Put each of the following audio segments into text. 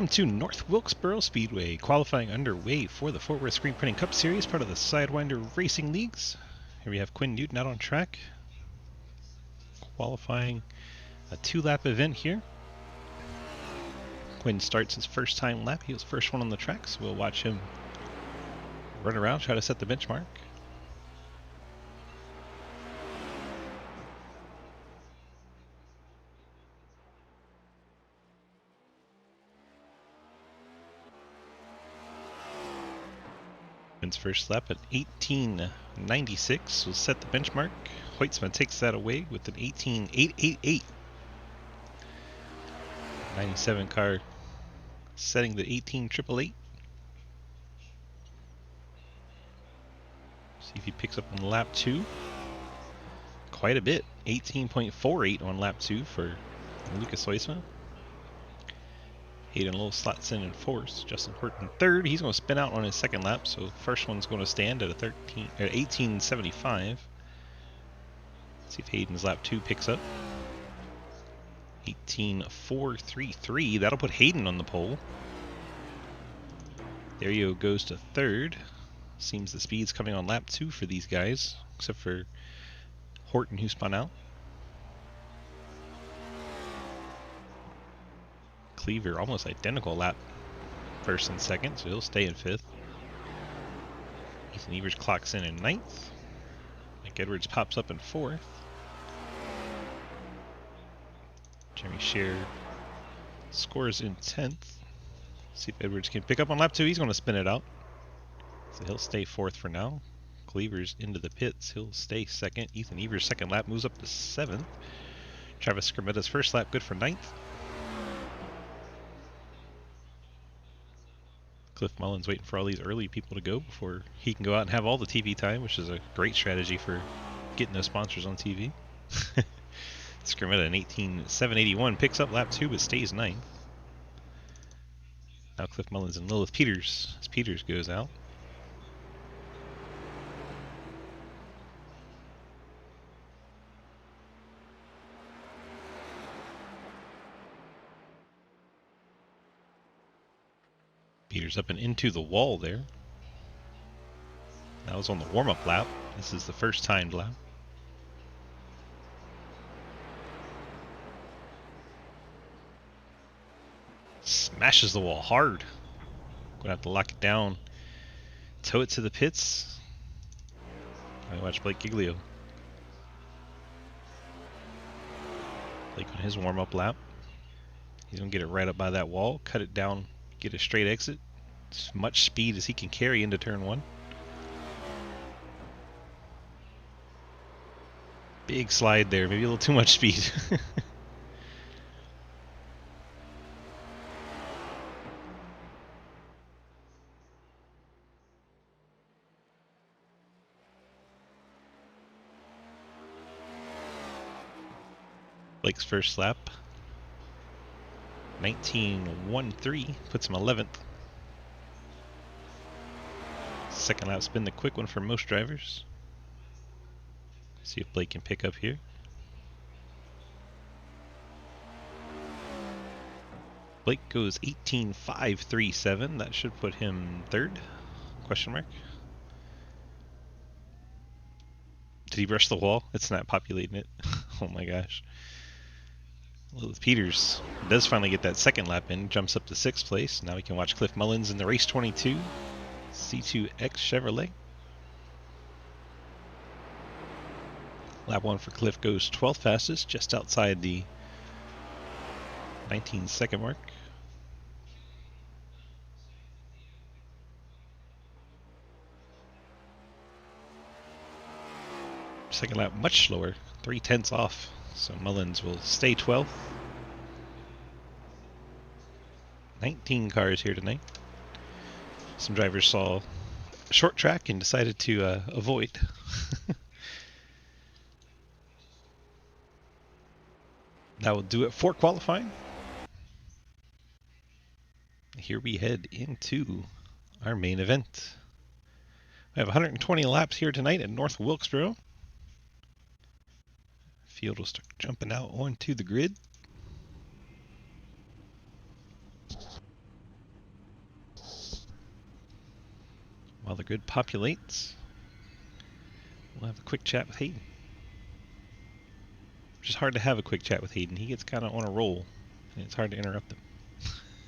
Welcome to North Wilkesboro Speedway, qualifying underway for the Fort Worth Screen Printing Cup Series, part of the Sidewinder Racing Leagues. Here we have Quinn Newton out on track, qualifying a two-lap event here. Quinn starts his first time lap. He was the first one on the track, so we'll watch him run around, try to set the benchmark. Quinn's first lap at 18.96 will set the benchmark. Hoytsma takes that away with an 18.888. 97 car setting the 18.888. See if he picks up on lap 2. Quite a bit. 18.48 on lap 2 for Lucas Hoytsma. Hayden Lowell slots in fourth. Justin Horton third. He's going to spin out on his second lap, so first one's going to stand at a 18.75. See if Hayden's lap 2 picks up. 18.433. That'll put Hayden on the pole. Dario goes to third. Seems the speed's coming on lap 2 for these guys, except for Horton, who spun out. Cleaver almost identical lap first and second, so he'll stay in fifth. Ethan Evers clocks in ninth. Mike Edwards pops up in fourth. Jeremy Scheer scores in 10th. See if Edwards can pick up on lap 2. He's going to spin it out, so he'll stay fourth for now. Cleaver's into the pits. He'll stay second. Ethan Evers' second lap moves up to 7th. Travis Scrimetta's first lap good for 9th. Cliff Mullins waiting for all these early people to go before he can go out and have all the TV time, which is a great strategy for getting those sponsors on TV. Scrimmetta in 18.781 picks up lap 2 but stays 9th. Now Cliff Mullins and Lilith Peters as Peters goes out. Peters up and into the wall there. That was on the warm-up lap. This is the first timed lap. Smashes the wall hard. Gonna have to lock it down. Tow it to the pits. I watch Blake Giglio. Blake on his warm-up lap. He's gonna get it right up by that wall, cut it down, get a straight exit. As much speed as he can carry into turn 1. Big slide there, maybe a little too much speed. Blake's first lap, 19.13, puts him 11th. Second lap's been the quick one for most drivers. See if Blake can pick up here. Blake goes 18.537. That should put him third? Question mark. Did he brush the wall? It's not populating it. Oh my gosh. Lilith Peters does finally get that second lap in, jumps up to 6th place. Now we can watch Cliff Mullins in the race 22 C2X Chevrolet. Lap 1 for Cliff goes 12th fastest, just outside the 19-second mark. Second lap much slower, 0.3 off, so Mullins will stay 12th. 19 cars here tonight. Some drivers saw a short track and decided to avoid. That will do it for qualifying. Here we head into our main event. We have 120 laps here tonight at North Wilkesboro. Field will start jumping out onto the grid. While the grid populates, we'll have a quick chat with Hayden. Which is hard to have a quick chat with Hayden. He gets kind of on a roll, and it's hard to interrupt him.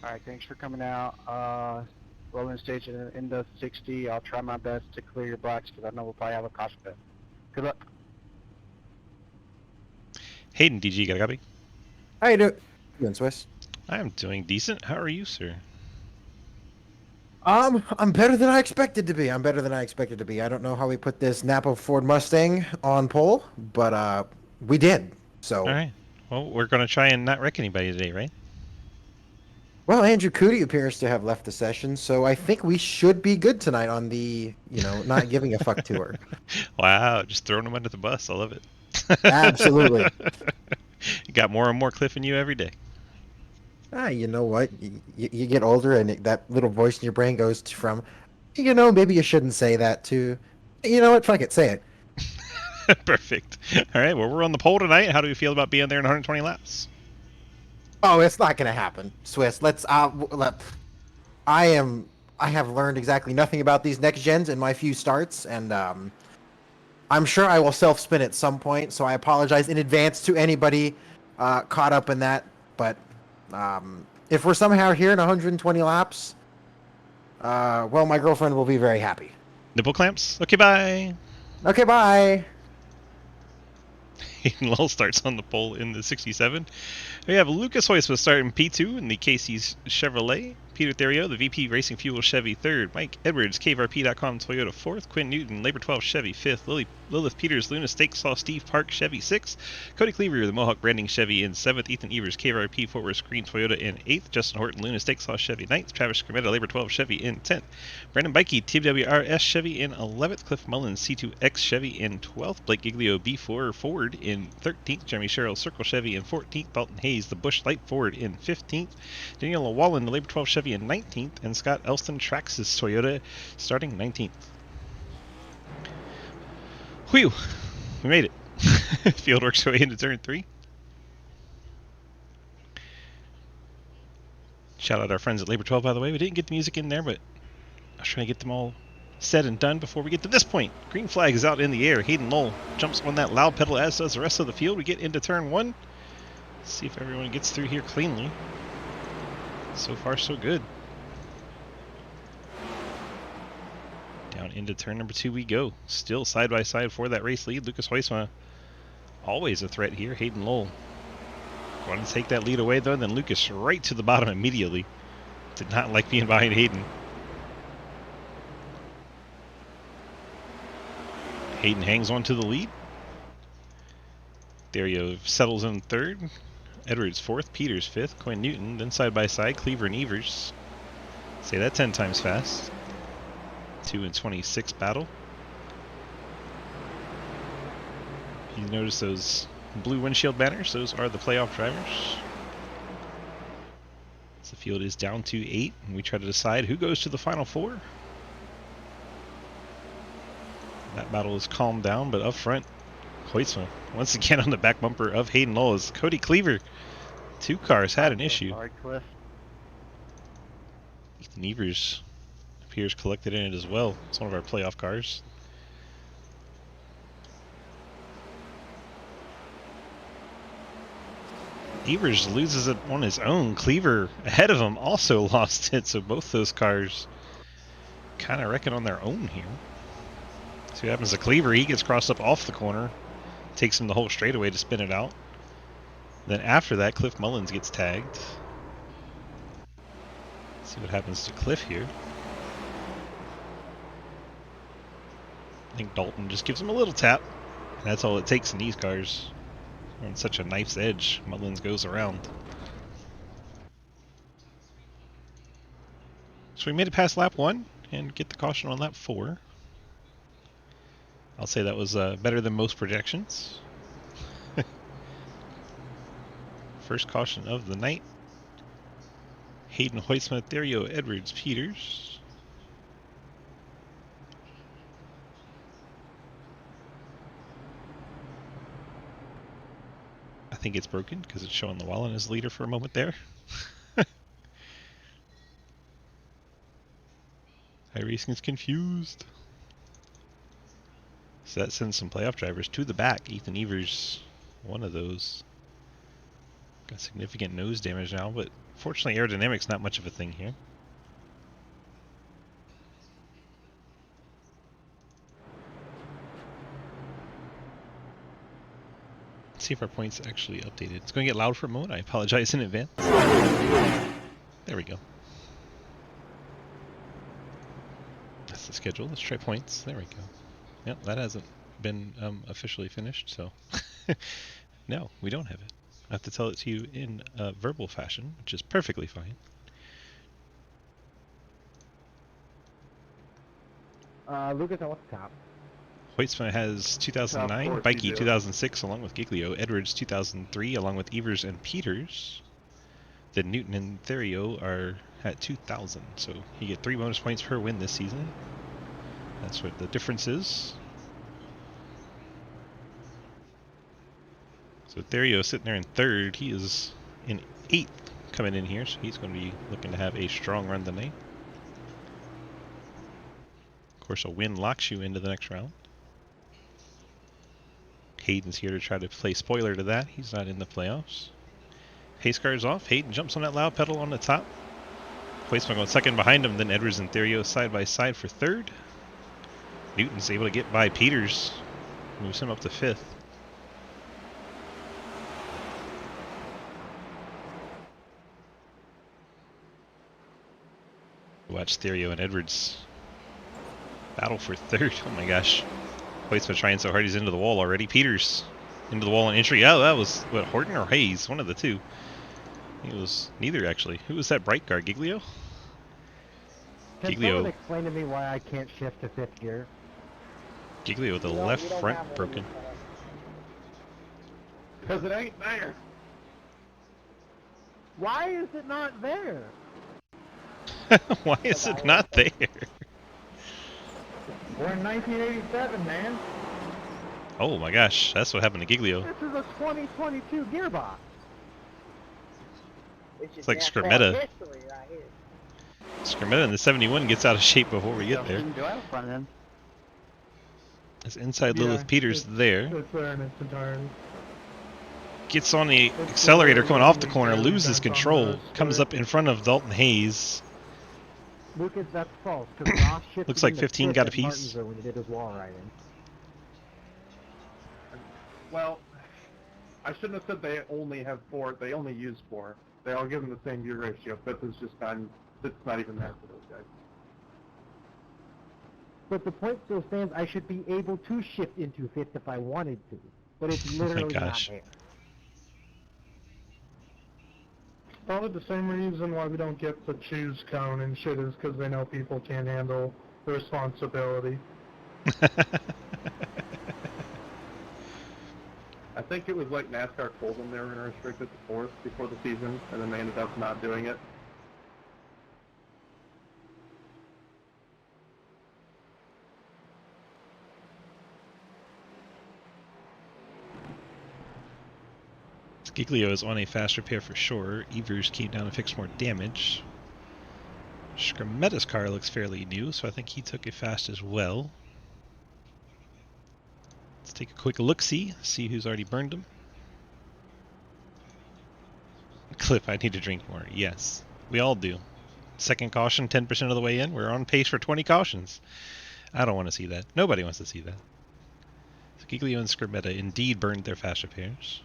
All right, thanks for coming out. Rolling stage into 60. I'll try my best to clear your blacks because I know we'll probably have a caution pit. Good luck. Hayden, DG, got a copy? How you doing, Swiss? I'm doing decent. How are you, sir? I'm better than I expected to be. I don't know how we put this Napa Ford Mustang on pole, but we did. So, All right. Well, we're going to try and not wreck anybody today, right? well, Andrew Cootie appears to have left the session, so I think we should be good tonight on the, not giving a fuck tour. Wow, just throwing him under the bus. I love it. Absolutely. You got more and more Cliff in you every day. You know what? You get older, and that little voice in your brain goes from, maybe you shouldn't say that to, you know what? Fuck it, say it. Perfect. All right, well, we're on the pole tonight. How do we feel about being there in 120 laps? Oh, it's not gonna happen, Swiss. I have learned exactly nothing about these next gens in my few starts, and I'm sure I will self-spin at some point. So I apologize in advance to anybody caught up in that. But if we're somehow here in 120 laps, well, my girlfriend will be very happy. Nipple clamps? Okay, bye. Okay, bye. Hayden Lull starts on the pole in the 67. We have Lucas Hoyce starting P2 in the Casey's Chevrolet. Peter Theriot, the VP Racing Fuel Chevy 3rd. Mike Edwards, KVRP.com Toyota 4th. Quinn Newton, Labor 12 Chevy 5th. Lilith Peters, Luna Steak Saw Steve Park Chevy 6th. Cody Cleaver, the Mohawk Branding Chevy in 7th. Ethan Evers, KVRP Fort Worth Green Toyota in 8th. Justin Horton, Luna Steak Saw Chevy 9th. Travis Scrimetta, Labor 12 Chevy in 10th. Brandon Bikey, TWRS Chevy in 11th. Cliff Mullins, C2X Chevy in 12th. Blake Giglio, B4 Ford in 13th. Jeremy Sherrill, Circle Chevy in 14th. Dalton Hayes, the Busch Light Ford in 15th. Daniel Wallen, the Labor 12 Chevy in 19th. And Scott Elston Traxxas Toyota starting 19th. Whew! We made it. Field works way into turn 3. Shout out our friends at Labor 12, by the way. We didn't get the music in there, but I was trying to get them all said and done before we get to this point. Green flag is out in the air. Hayden Lull jumps on that loud pedal, as does the rest of the field. We get into turn 1. Let's see if everyone gets through here cleanly. So far, so good. Down into turn number 2 we go. Still side by side for that race lead. Lucas Hoysma, always a threat here. Hayden Lull wanted to take that lead away, though. Then Lucas right to the bottom immediately. Did not like being behind Hayden. Hayden hangs on to the lead. Theriot settles in 3rd. Edwards 4th. Peters 5th. Quinn Newton. Then side by side, Cleaver and Evers. Say that 10 times fast. 2 and 26 battle. You notice those blue windshield banners? Those are the playoff drivers. So the field is down to 8, and we try to decide who goes to the final 4. That battle is calmed down, but up front, Hoytsma once again on the back bumper of Hayden Lull as Cody Cleaver. 2 cars had an issue. Sorry, Cliff. Ethan Evers appears collected in it as well. It's one of our playoff cars. Evers loses it on his own. Cleaver ahead of him also lost it, so both those cars kind of wrecking on their own here. See what happens to Cleaver. He gets crossed up off the corner. Takes him the whole straightaway to spin it out. Then after that, Cliff Mullins gets tagged. Let's see what happens to Cliff here. I think Dalton just gives him a little tap. And that's all it takes in these cars. On such a knife's edge, Mullins goes around. So we made it past lap 1 and get the caution on lap 4. I'll say that was better than most projections. First caution of the night. Hayden Hoytsma, Theriot, Edwards, Peters. I think it's broken because it's showing the Wallen as leader for a moment there. iRacing's confused. So that sends some playoff drivers to the back. Ethan Evers, one of those. Got significant nose damage now, but fortunately aerodynamics not much of a thing here. Let's see if our points actually updated. It's going to get loud for a moment. I apologize in advance. There we go. That's the schedule. Let's try points. There we go. Yep, that hasn't been officially finished, so no, we don't have it. I have to tell it to you in verbal fashion, which is perfectly fine. Lucas, I want the top. Hoytsma has 2009, Top Bikey 2006 along with Giglio, Edwards 2003 along with Evers and Peters. Then Newton and Therio are at 2000, so you get 3 bonus points per win this season. That's what the difference is. So Therio sitting there in 3rd, he is in 8th coming in here, so he's going to be looking to have a strong run tonight. Of course, a win locks you into the next round. Hayden's here to try to play spoiler to that. He's not in the playoffs. Pace car is off. Hayden jumps on that loud pedal on the top. Hoytsma going second behind him. Then Edwards and Therio side by side for 3rd. Newton's able to get by Peters. Moves him up to 5th. Watch Therio and Edwards battle for 3rd. Oh my gosh. Hoytsma trying so hard he's into the wall already. Peters into the wall and entry. Oh, that was, what, Horton or Hayes? One of the two. It was neither, actually. Who was that bright guard? Giglio? Can Giglio. someone explain to me why I can't shift to 5th gear? Giglio with the left front broken. Because it ain't there. Why is it not there? Why is it not there? We're in 1987, man. Oh my gosh, that's what happened to Giglio. This is a 2022 gearbox. It's like Skrmetta. Skrmetta in the 71 gets out of shape before we get there. That's inside Lilith Peters there. It's there in its entirety. Gets on the accelerator coming off the corner, loses control, comes up in front of Dalton Hayes. Lucas, that's false. Ross Looks like 15 got a piece. When he did his wall riding. Well, I shouldn't have said they only have 4. They only use 4. They all give them the same gear ratio. 5th is just it's not even there for those guys. But the point still stands, I should be able to shift into 5th if I wanted to. But it's literally not there. Probably the same reason why we don't get the choose cone and shit is because they know people can't handle the responsibility. I think it was like NASCAR told them they were going to restrict it to 4th before the season, and then they ended up not doing it. Giglio is on a fast repair for sure. Evers came down to fix more damage. Skrmetta's car looks fairly new, so I think he took it fast as well. Let's take a quick look-see, see who's already burned him. Cliff, I need to drink more. Yes, we all do. Second caution, 10% of the way in. We're on pace for 20 cautions. I don't want to see that. Nobody wants to see that. So Giglio and Skrmetta indeed burned their fast repairs.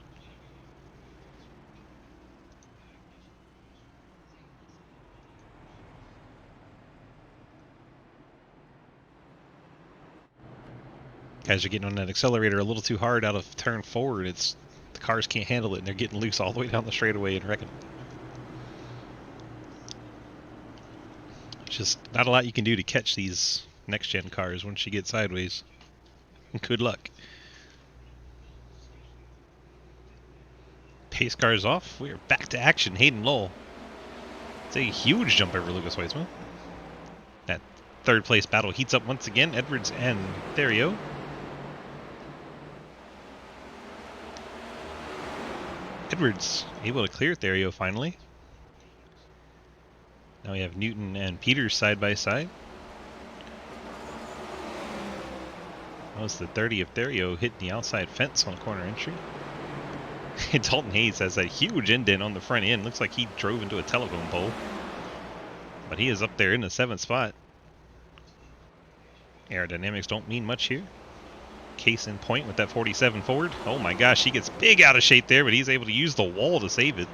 Guys are getting on that accelerator a little too hard out of turn forward. The cars can't handle it, and they're getting loose all the way down the straightaway and wrecking. Just not a lot you can do to catch these next-gen cars once you get sideways. Good luck. Pace car is off. We are back to action. Hayden Lowell. It's a huge jump over Lucas Hoytsma. That 3rd place battle heats up once again. Edwards and Therio. Edwards able to clear Therio finally. Now we have Newton and Peters side by side. That was the 30 of Therio hitting the outside fence on corner entry. Dalton Hayes has a huge indent on the front end. Looks like he drove into a telephone pole. But he is up there in the 7th spot. Aerodynamics don't mean much here. Case in point with that 47 forward. Oh my gosh, he gets big out of shape there, but he's able to use the wall to save it.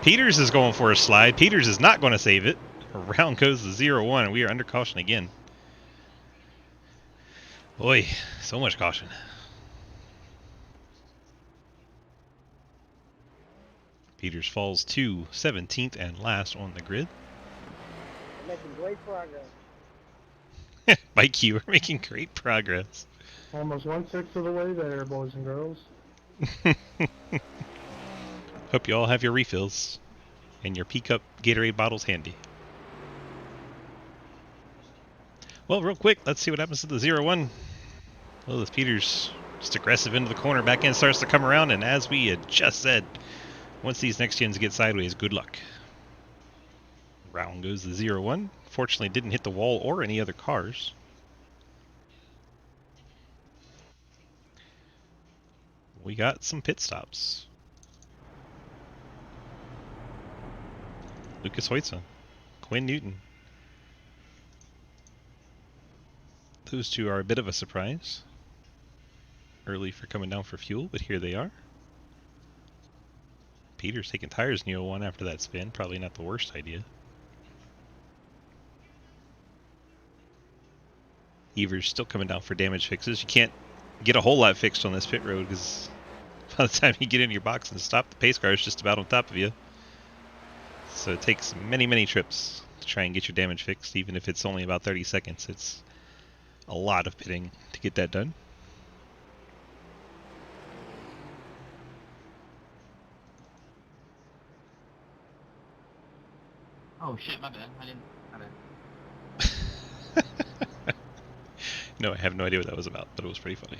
Peters is going for a slide. Peters is not going to save it. Around goes the 0-1, and we are under caution again. Boy, so much caution. Peters falls to 17th and last on the grid. We're making great progress. Mikey, we're making great progress. Almost 1/6 of the way there, boys and girls. Hope you all have your refills and your P-Cup Gatorade bottles handy. Well, real quick, let's see what happens to the 0-1. Well, this Peters just aggressive into the corner. Back end starts to come around, and as we had just said, once these next gens get sideways, good luck. Round goes the 0-1. Fortunately, didn't hit the wall or any other cars. We got some pit stops. Lucas Hoytza, Quinn Newton. Those two are a bit of a surprise. Early for coming down for fuel, but here they are. Peters taking tires in the 01 after that spin. Probably not the worst idea. Evers still coming down for damage fixes. You can't get a whole lot fixed on this pit road because by the time you get into your box and stop, the pace car is just about on top of you. So it takes many, many trips to try and get your damage fixed, even if it's only about 30 seconds. It's a lot of pitting to get that done. Oh shit, my bad. My bad. No, I have no idea what that was about, but it was pretty funny.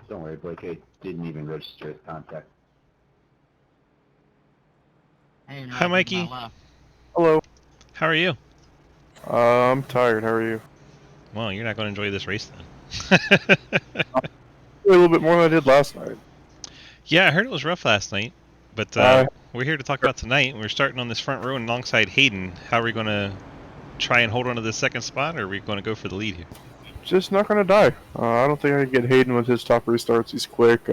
Don't worry, Blake. I didn't even register as contact. Hey, no, Hi, I Mikey. did my left. Hello. How are you? I'm tired. How are you? Well, you're not going to enjoy this race then. A little bit more than I did last night. Yeah, I heard it was rough last night, but we're here to talk about tonight. We're starting on this front row alongside Hayden. How are we going to try and hold on to this second spot, or are we going to go for the lead here? Just not gonna die. I don't think I can get Hayden with his top restarts. He's quick.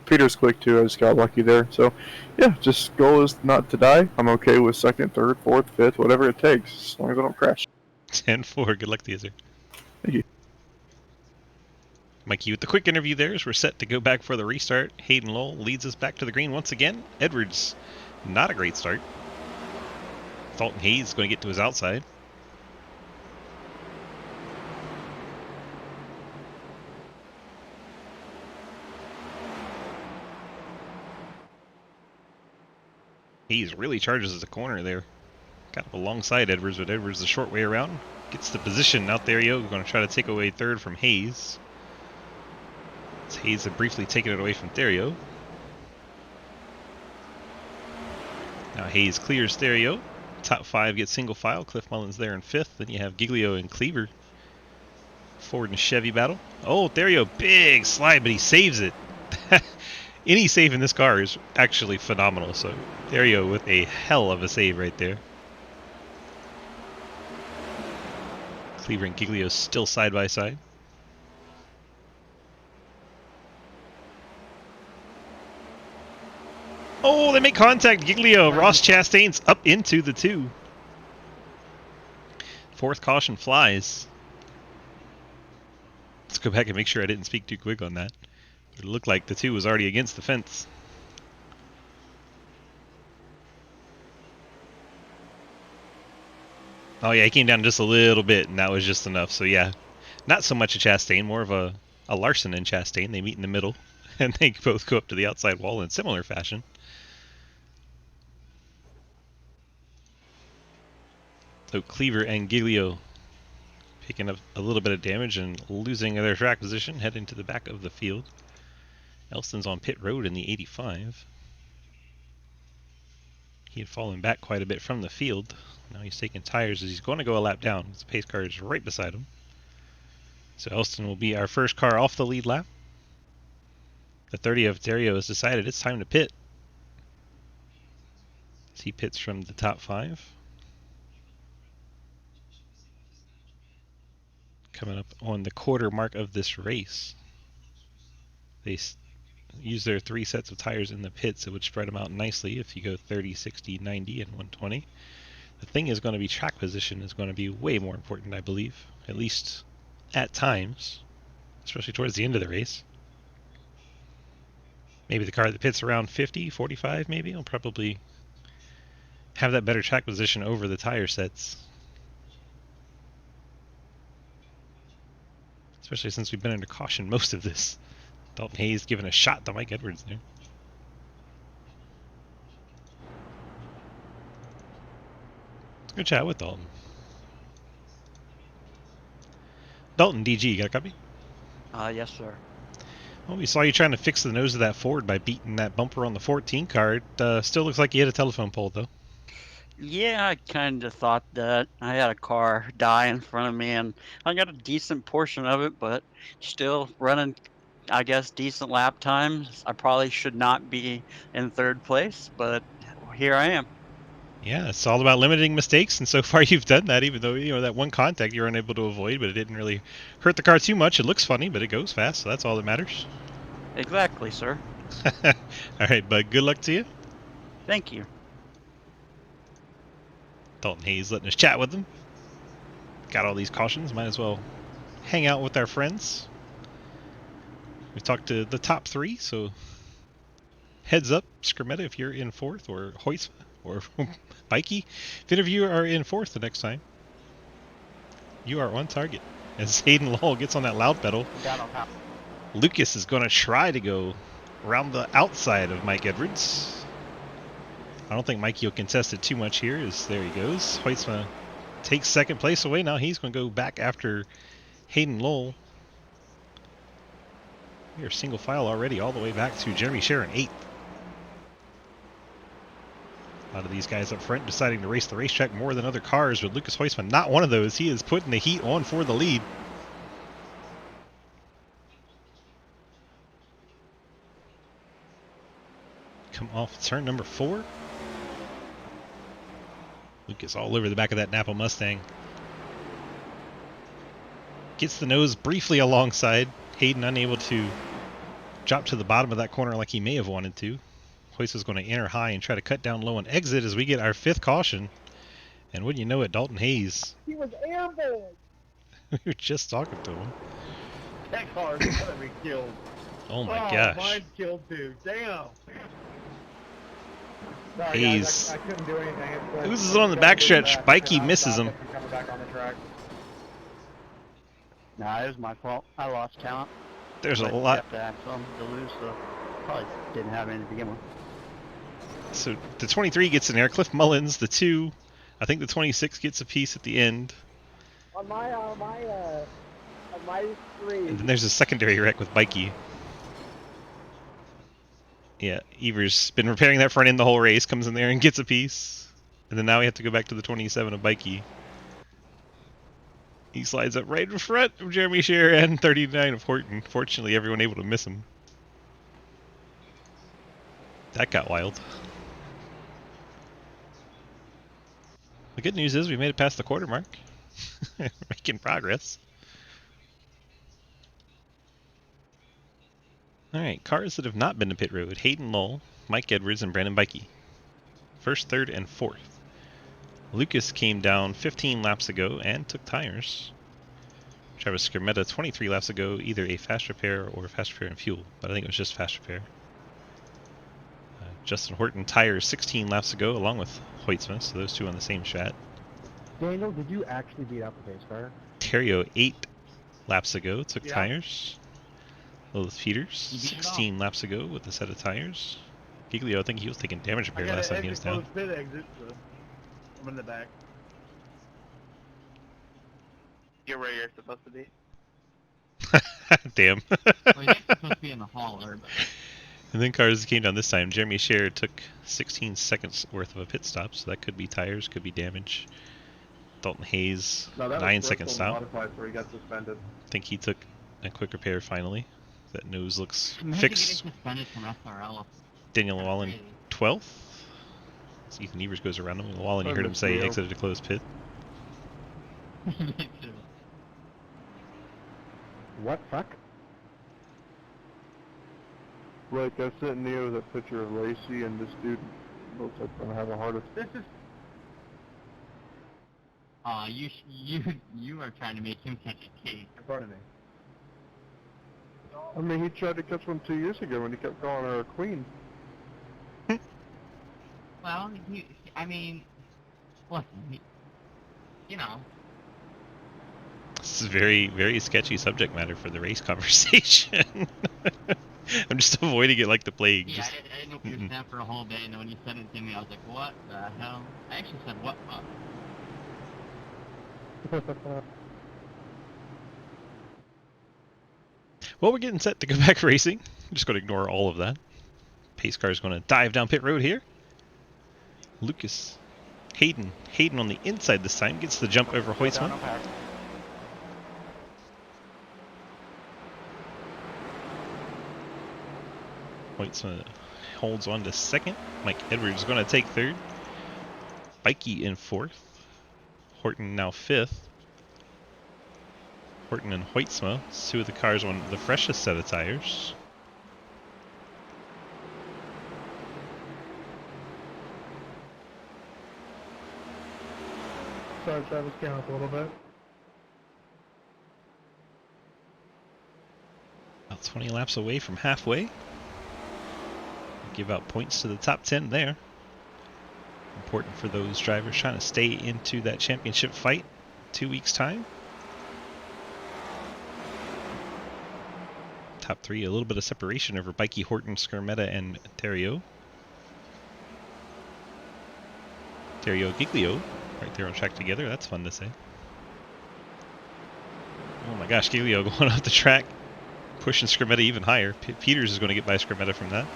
Peter's quick too. I just got lucky there. So, yeah, just goal is not to die. I'm okay with second, third, fourth, fifth, whatever it takes, as long as I don't crash. 10-4. Good luck to you, sir. Thank you. Mikey with the quick interview there as we're set to go back for the restart. Hayden Lowell leads us back to the green once again. Edwards, not a great start. Dalton Hayes going to get to his outside. Hayes really charges the corner there. Got up alongside Edwards, but Edwards the short way around. Gets the position out there. We're going to try to take away third from Hayes. Hayes had briefly taken it away from Therio. Now Hayes clears Therio. Top 5 gets single file. Cliff Mullins there in 5th. Then you have Giglio and Cleaver. Ford and Chevy battle. Oh, Therio, big slide, but he saves it. Any save in this car is actually phenomenal. So Therio with a hell of a save right there. Cleaver and Giglio still side by side. Oh, they make contact. Giglio, Ross Chastain's up into the 2. Fourth caution flies. Let's go back and make sure I didn't speak too quick on that. It looked like the 2 was already against the fence. Oh yeah, he came down just a little bit, and that was just enough. So yeah, not so much a Chastain, more of a Larson and Chastain. They meet in the middle, and they both go up to the outside wall in similar fashion. So Cleaver and Giglio picking up a little bit of damage and losing their track position, heading to the back of the field. Elston's on pit road in the 85. He had fallen back quite a bit from the field. Now he's taking tires as he's going to go a lap down. The pace car is right beside him. So Elston will be our first car off the lead lap. The 30 of Dario has decided it's time to pit. As he pits from the top 5. Coming up on the quarter mark of this race. They use their 3 sets of tires in the pits. It would spread them out nicely if you go 30, 60, 90, and 120. The thing is going to be track position is going to be way more important, I believe. At least at times. Especially towards the end of the race. Maybe the car that pits around 50, 45 maybe, will probably have that better track position over the tire sets. Especially since we've been under caution most of this. Dalton Hayes giving a shot to Mike Edwards there. Good chat with Dalton. Dalton, DG, you got a copy? Yes, sir. Well, we saw you trying to fix the nose of that Ford by beating that bumper on the 14 car. It still looks like you hit a telephone pole, though. Yeah, I kind of thought that. I had a car die in front of me, and I got a decent portion of it, but still running, I guess, decent lap times. I probably should not be in third place, but here I am. Yeah, it's all about limiting mistakes, and so far you've done that, even though, that one contact you were unable to avoid, but it didn't really hurt the car too much. It looks funny, but it goes fast, so that's all that matters. Exactly, sir. All right, bud, good luck to you. Thank you. Dalton Hayes letting us chat with him. Got all these cautions, might as well hang out with our friends. We talked to the top 3, so heads up, Skrmetta, if you're in 4th, or Hoyts, or Bikey. If any of you are in 4th the next time, you are on target. As Hayden Lowell gets on that loud pedal, Lucas is going to try to go around the outside of Mike Edwards. I don't think Mikey will contest it too much here, as there he goes. Hoytsma takes second place away. Now he's going to go back after Hayden Lowell. We are single file already all the way back to Jeremy Sharon 8th. A lot of these guys up front deciding to race the racetrack more than other cars, but Lucas Hoytsma not one of those. He is putting the heat on for the lead. Come off turn number 4. Lucas all over the back of that Napa Mustang. Gets the nose briefly alongside. Hayden unable to drop to the bottom of that corner like he may have wanted to. Hoyts is going to enter high and try to cut down low and exit as we get our 5th caution. And wouldn't you know it, Dalton Hayes. He was airborne. We were just talking to him. That car is gonna be killed. Oh my gosh. Mine killed too. Damn. Sorry, Hayes guys, I couldn't do anything. loses it on the backstretch. Bikey misses him. Coming back on the track. Nah, it was my fault. I lost count. There's a I lot. kept to have some to lose, so probably didn't have any to begin with. So the 23 gets in there. Cliff Mullins, the 2. I think the 26 gets a piece at the end. On my 3. And then there's a secondary wreck with Bikey. Yeah, Evers been repairing that front end the whole race, comes in there and gets a piece. And then now we have to go back to the 27 of Bikey. He slides up right in front of Jeremy Scherer and 39 of Horton. Fortunately, everyone able to miss him. That got wild. The good news is we made it past the quarter mark. Making progress. Alright, cars that have not been to pit road. Hayden Lowell, Mike Edwards, and Brandon Bikey. 1st, 3rd, and 4th. Lucas came down 15 laps ago and took tires. Travis Skrmetta 23 laps ago, either a fast repair or fast repair and fuel, but I think it was just fast repair. Justin Horton tires 16 laps ago, along with Hoytsma, so those 2 on the same strat. Daniel, did you actually beat out the pace car? Terrio 8 laps ago took Yeah. tires. Lilith Peters You beat it 16 laps ago with a set of tires. Giglio, I think he was taking damage I repair got last an time he was exit down. closed pit exit, so I'm in the back. You're where you're supposed to be. Damn. Well, he's supposed to be in the hauler, but And then cars came down this time. Jeremy Scherer took 16 seconds worth of a pit stop, so that could be tires, could be damage. Dalton Hayes, No, that 9 was seconds Bristol stop. modified where he got suspended. I think he took a quick repair finally. That nose looks Imagine fixed. getting suspended from SRL. Daniel That's Wallen, crazy. 12th. So Ethan Evers goes around him. Wallen, you heard him say he exited a closed pit. What fuck? Like I sent Neo that picture of Lacey, and this dude looks like gonna have a heart attack. This is You are trying to make him catch a case. in front of me. I mean, he tried to catch one 2 years ago when he kept calling her a queen. Well, I mean, listen, you know. This is very, very sketchy subject matter for the race conversation. I'm just avoiding it like the plague. Yeah, Just, I didn't know what you were saying for a whole day, and then when you said it to me, I was like, what the hell? I actually said, what fuck? Well, we're getting set to go back racing. I'm just going to ignore all of that. Pace car is going to dive down pit road here. Lucas. Hayden on the inside this time. Gets the jump over Hoytsman. Hoytsman holds on to second. Mike Edwards is going to take third. Bikey in fourth. Horton now fifth. Horton and Hoytsma, two of the cars on the freshest set of tires. Sorry, Travis, count up a little bit. About 20 laps away from halfway. Give out points to the top 10 there. Important for those drivers trying to stay into that championship fight 2 weeks' time. Top 3, a little bit of separation over Bikey, Horton, Scarmetta, and Terrio. Terrio, Giglio, right there on track together. That's fun to say. Oh my gosh, Giglio going off the track, pushing Scarmetta even higher. Peters is going to get by Scarmetta from that.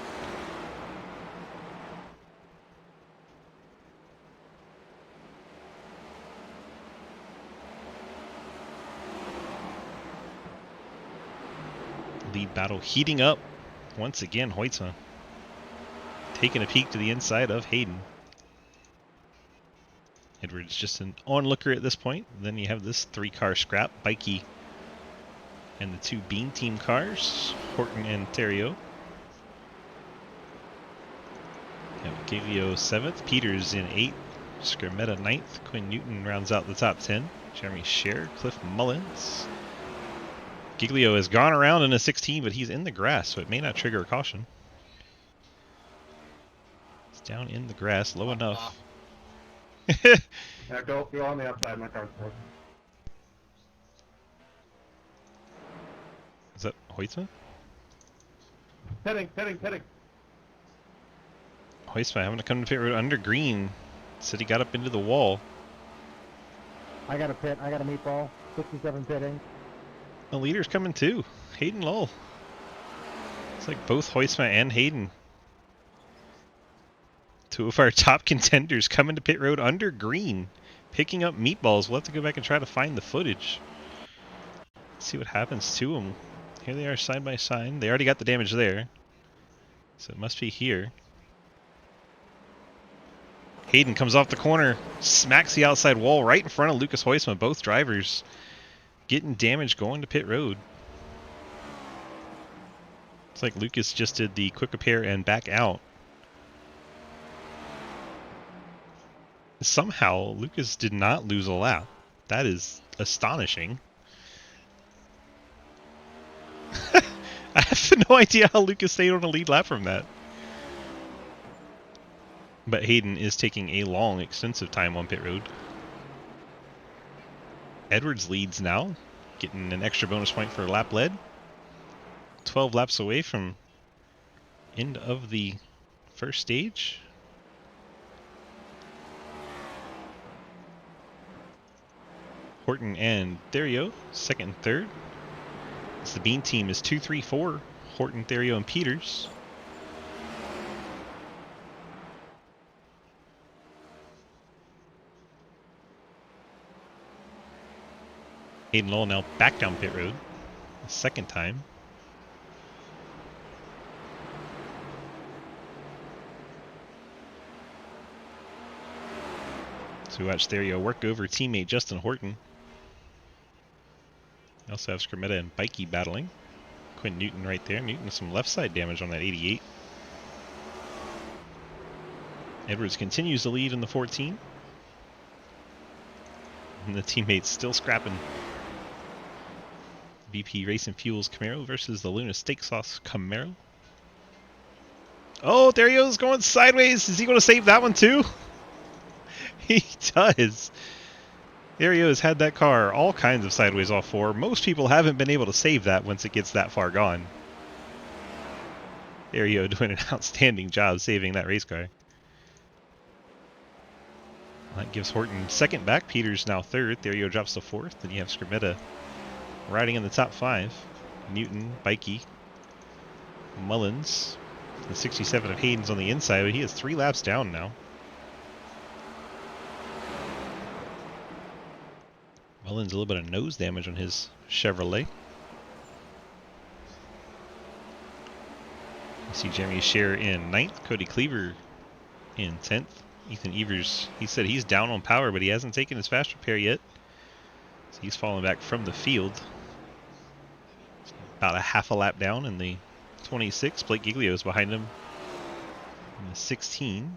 Lead battle heating up once again. Hoytsma taking a peek to the inside of Hayden. Edwards just an onlooker at this point. Then you have this 3-car scrap, Bikey and the 2 Bean Team cars, Horton and Terrio. Giglio 7th, Peters in 8th, Scarmetta 9th, Quinn Newton rounds out the top 10, Jeremy Scherer, Cliff Mullins. Giglio has gone around in a 16, but he's in the grass, so it may not trigger a caution. It's down in the grass, low enough. Yeah, go on the outside, my car's broken. Is that Hoytsma? Heading. Hoytsma having to come to pit road under green. Said he got up into the wall. I got a pit. I got a meatball. 67 pitting. The leader's coming too. Hayden Lull. It's like both Hoytsma and Hayden. 2 of our top contenders coming to pit road under green. Picking up meatballs. We'll have to go back and try to find the footage. See what happens to them. Here they are side by side. They already got the damage there. So it must be here. Hayden comes off the corner. Smacks the outside wall right in front of Lucas Hoytsma. Both drivers getting damage going to pit road. It's like Lucas just did the quick repair and back out. Somehow, Lucas did not lose a lap. That is astonishing. I have no idea how Lucas stayed on a lead lap from that. But Hayden is taking a long, extensive time on pit road. Edwards leads now, getting an extra bonus point for lap led. 12 laps away from end of the first stage. Horton and Terrio, second and third. As the Bean team is 2, 3, 4. Horton, Terrio, and Peters. Hayden Lowell now back down pit road. A second time. So we watch Therio work over teammate Justin Horton. We also have Skrmetta and Bikey battling. Quinn Newton right there. Newton with some left side damage on that 88. Edwards continues to lead in the 14. And the teammates still scrapping. VP Racing Fuels Camaro versus the Luna Steak Sauce Camaro. Oh, Therio's going sideways. Is he going to save that one too? He does. Therio has had that car all kinds of sideways off four. Most people haven't been able to save that once it gets that far gone. Therio doing an outstanding job saving that race car. That gives Horton second back. Peters now third. Therio drops to fourth. Then you have Skrmetta riding in the top five. Newton, Bikey, Mullins. The 67 of Hayden's on the inside, but he is 3 laps down now. Mullins a little bit of nose damage on his Chevrolet. You see Jeremy Scherer in 9th, Cody Cleaver in 10th. Ethan Evers, he said he's down on power, but he hasn't taken his fast repair yet. So he's falling back from the field. About a half a lap down in the 26. Blake Giglio is behind him in the 16.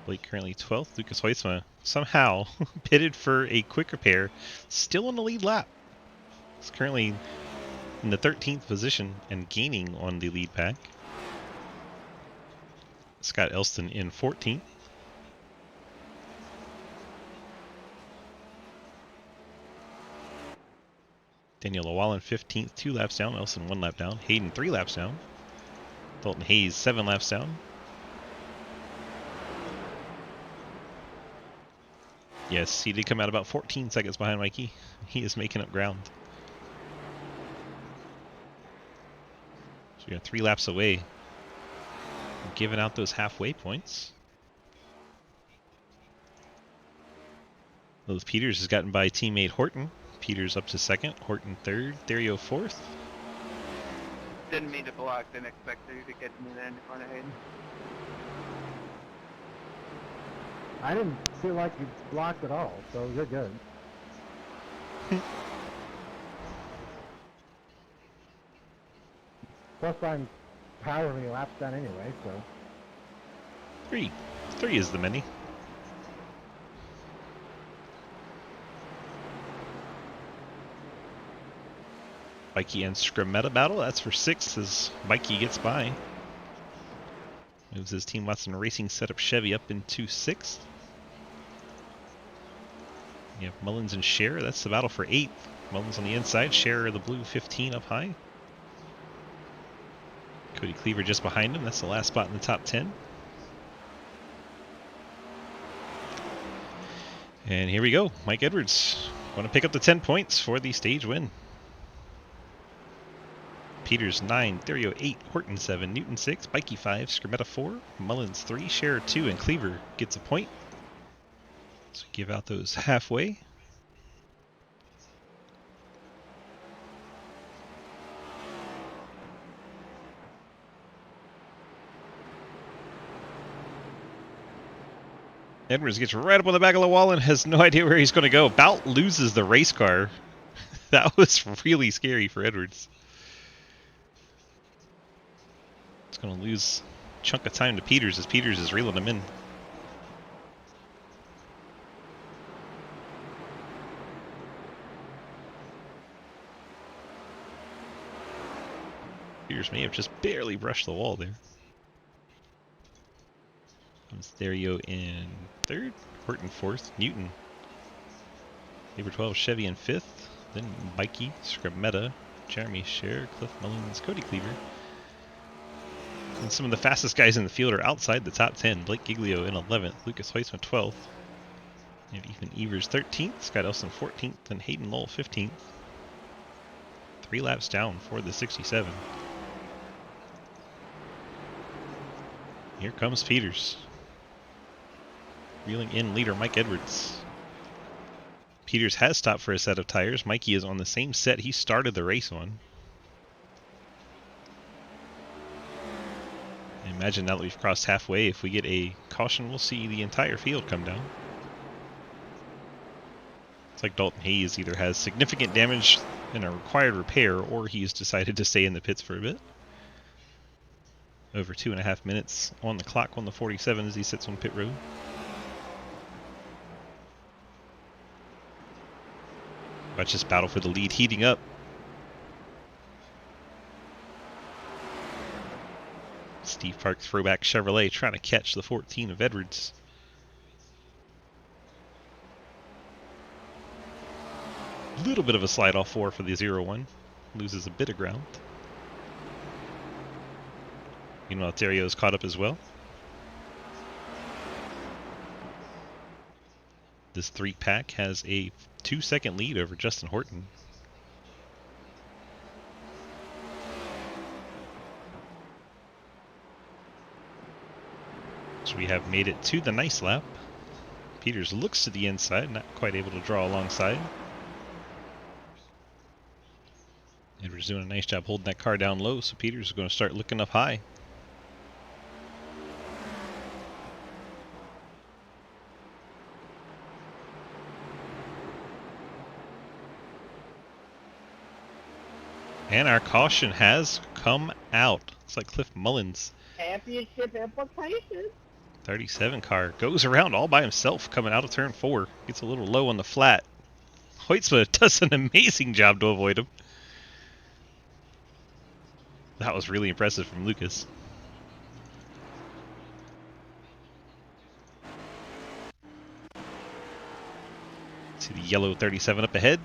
Blake currently 12th. Lucas Hoytsma somehow pitted for a quick repair. Still on the lead lap. He's currently in the 13th position and gaining on the lead pack. Scott Elston in 14th. Daniel Llewellyn 15th, 2 laps down. Elston 1 lap down. Hayden 3 laps down. Dalton Hayes 7 laps down. Yes, he did come out about 14 seconds behind Mikey. He is making up ground. So we got 3 laps away. Giving out those halfway points. Lilith Peters has gotten by teammate Horton. Peters up to second, Horton third, Therio fourth. Didn't mean to block, didn't expect you to get me there in front of Hayden. I didn't feel like you blocked at all, so you're good. Plus, I'm powering laps down anyway, so. 3 is the many. Bikey and Skrmetta battle. That's for 6th as Bikey gets by. Moves his Team Watson Racing setup Chevy up into 6th. You have Mullins and Scherer. That's the battle for 8th. Mullins on the inside. Scherer, the blue 15 up high. Cody Cleaver just behind him. That's the last spot in the top 10. And here we go. Mike Edwards want to pick up the 10 points for the stage win. Peters 9, Therio 8, Horton 7, Newton 6, Bikey 5, Skrmetta 4, Mullins 3, Scherer 2, and Cleaver gets a point. So give out those halfway. Edwards gets right up on the back of the wall and has no idea where he's going to go. About loses the race car. That was really scary for Edwards. It's going to lose a chunk of time to Peters as Peters is reeling him in. Peters may have just barely brushed the wall there. Comes Therio in 3rd, Horton 4th, Newton. Neighbor 12, Chevy in 5th, then Bikey, Skrmetta, Jeremy Scherer, Cliff Mullins, Cody Cleaver. And some of the fastest guys in the field are outside the top 10. Blake Giglio in 11th, Lucas Hoytsma 12th. You have Ethan Evers 13th, Scott Elson 14th, and Hayden Lowell 15th. 3 laps down for the 67. Here comes Peters. Reeling in leader Mike Edwards. Peters has stopped for a set of tires. Mikey is on the same set he started the race on. I imagine now that we've crossed halfway, if we get a caution, we'll see the entire field come down. It's like Dalton Hayes either has significant damage and a required repair, or he's decided to stay in the pits for a bit. Over 2.5 minutes on the clock on the 47 as he sits on pit road. Watch this battle for the lead heating up. Steve Park throwback Chevrolet trying to catch the 14 of Edwards. Little bit of a slide off 4 for the 0-1. Loses a bit of ground. Meanwhile, Terrio's caught up as well. This 3-pack has a 2-second lead over Justin Horton. So we have made it to the nice lap. Peters looks to the inside, not quite able to draw alongside. Edwards doing a nice job holding that car down low, so Peters is going to start looking up high. And our caution has come out. Looks like Cliff Mullins. Championship implications. 37 car goes around all by himself coming out of turn 4. Gets a little low on the flat. Hoytsma does an amazing job to avoid him. That was really impressive from Lucas. See the yellow 37 up ahead.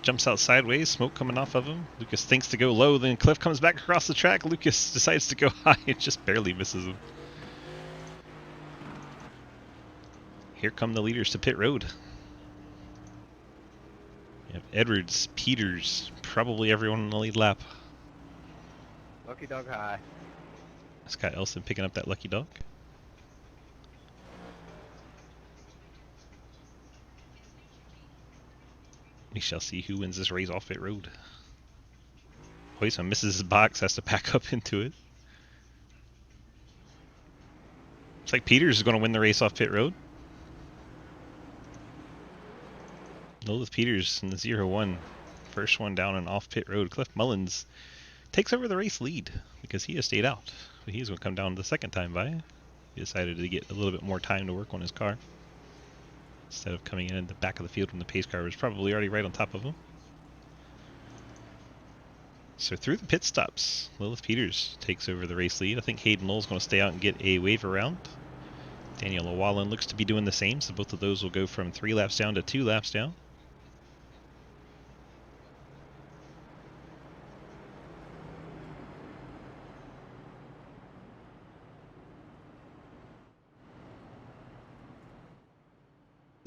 Jumps out sideways, smoke coming off of him. Lucas thinks to go low, then Cliff comes back across the track. Lucas decides to go high and just barely misses him. Here come the leaders to pit road. You have Edwards, Peters, probably everyone in the lead lap. Lucky dog high. Scott Elson picking up that lucky dog. We shall see who wins this race off pit road. Hoytsma misses his box, has to back up into it. Looks like Peters is going to win the race off pit road. Lilith Peters in the 0-1. First one down and off pit road. Cliff Mullins takes over the race lead because he has stayed out. But he's going to come down the second time by. He decided to get a little bit more time to work on his car, instead of coming in the back of the field when the pace car was probably already right on top of him. So through the pit stops, Lilith Peters takes over the race lead. I think Hayden Lowell's going to stay out and get a wave around. Daniel Llewellyn looks to be doing the same, so both of those will go from 3 laps down to 2 laps down.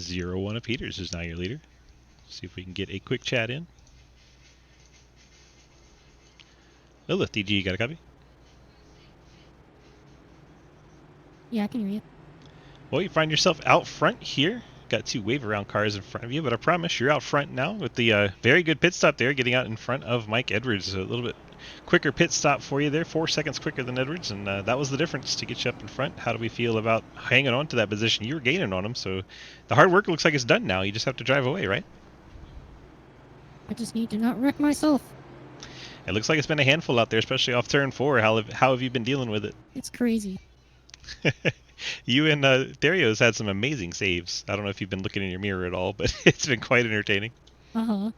Zero 1 of Peters is now your leader. See if we can get a quick chat in. Lilith, DG, you got a copy? Yeah, I can hear you. Well, you find yourself out front here. Got 2 wave around cars in front of you, but I promise you're out front now with the very good pit stop there, getting out in front of Mike Edwards. A little bit quicker pit stop for you there, 4 seconds quicker than Edwards, and that was the difference to get you up in front. How do we feel about hanging on to that position? You were gaining on him, so the hard work looks like it's done now. You just have to drive away, right? I just need to not wreck myself. It looks like it's been a handful out there, especially off turn 4. How have you been dealing with it? It's crazy. You and Dario's had some amazing saves. I don't know if you've been looking in your mirror at all, but it's been quite entertaining. Uh-huh.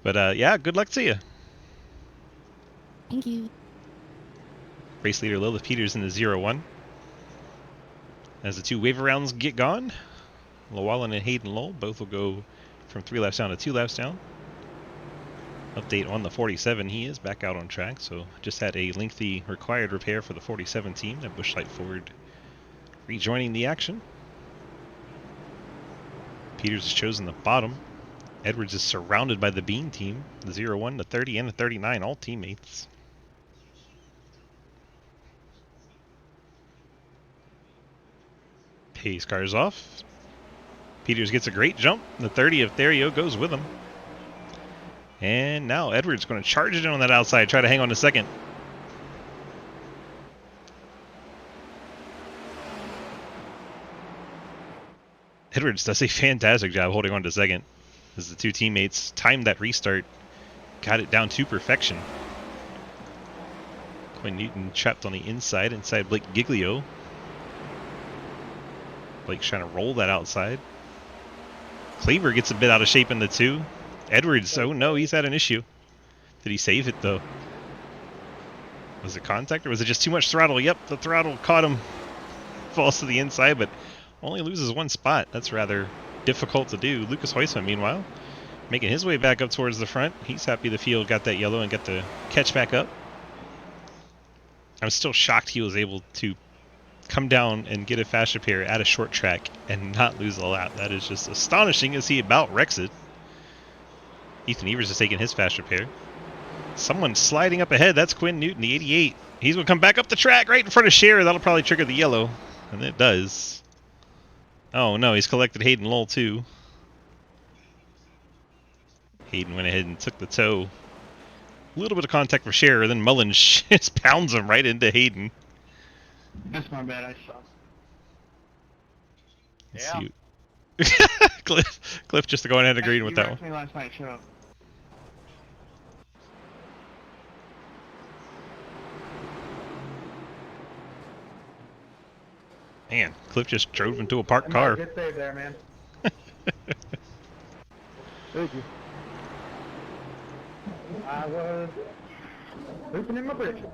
But yeah, good luck to you. Thank you. Race leader Lilith Peters in the 0-1. As the 2 wave rounds get gone, Llewellyn and Hayden Lowell both will go from 3 laps down to 2 laps down. Update on the 47, he is back out on track, so just had a lengthy required repair for the 47 team. That Busch Light Ford rejoining the action. Peters has chosen the bottom. Edwards is surrounded by the Bean team, the 0-1, the 30, and the 39, all teammates. Pace cars off. Peters gets a great jump. The 30 of Therio goes with him. And now Edwards going to charge it in on that outside, try to hang on to second. Edwards does a fantastic job holding on to second as the two teammates timed that restart, got it down to perfection. Quinn Newton trapped on the inside Blake Giglio. Blake's trying to roll that outside. Cleaver gets a bit out of shape in the 2. Edwards, oh no, he's had an issue. Did he save it though? Was it contact or was it just too much throttle? Yep, the throttle caught him. Falls to the inside, but only loses 1 spot. That's rather difficult to do. Lucas Huisman, meanwhile, making his way back up towards the front. He's happy the field got that yellow and got the catch back up. I'm still shocked he was able to come down and get a fast repair at a short track and not lose a lap. That is just astonishing as he about wrecks it. Ethan Evers is taking his fast repair. Someone sliding up ahead. That's Quinn Newton, the 88. He's going to come back up the track right in front of Scherer. That'll probably trigger the yellow. And it does. Oh no, he's collected Hayden Lowell too. Hayden went ahead and took the tow. A little bit of contact for Scherer, then Mullins just pounds him right into Hayden. That's my bad, I suck. Let's see. Cliff just going ahead and agreeing with that one. Me last night, shut up. Man, Cliff just drove into a parked car. Good save there, man. Thank you. I was pooping in my britches.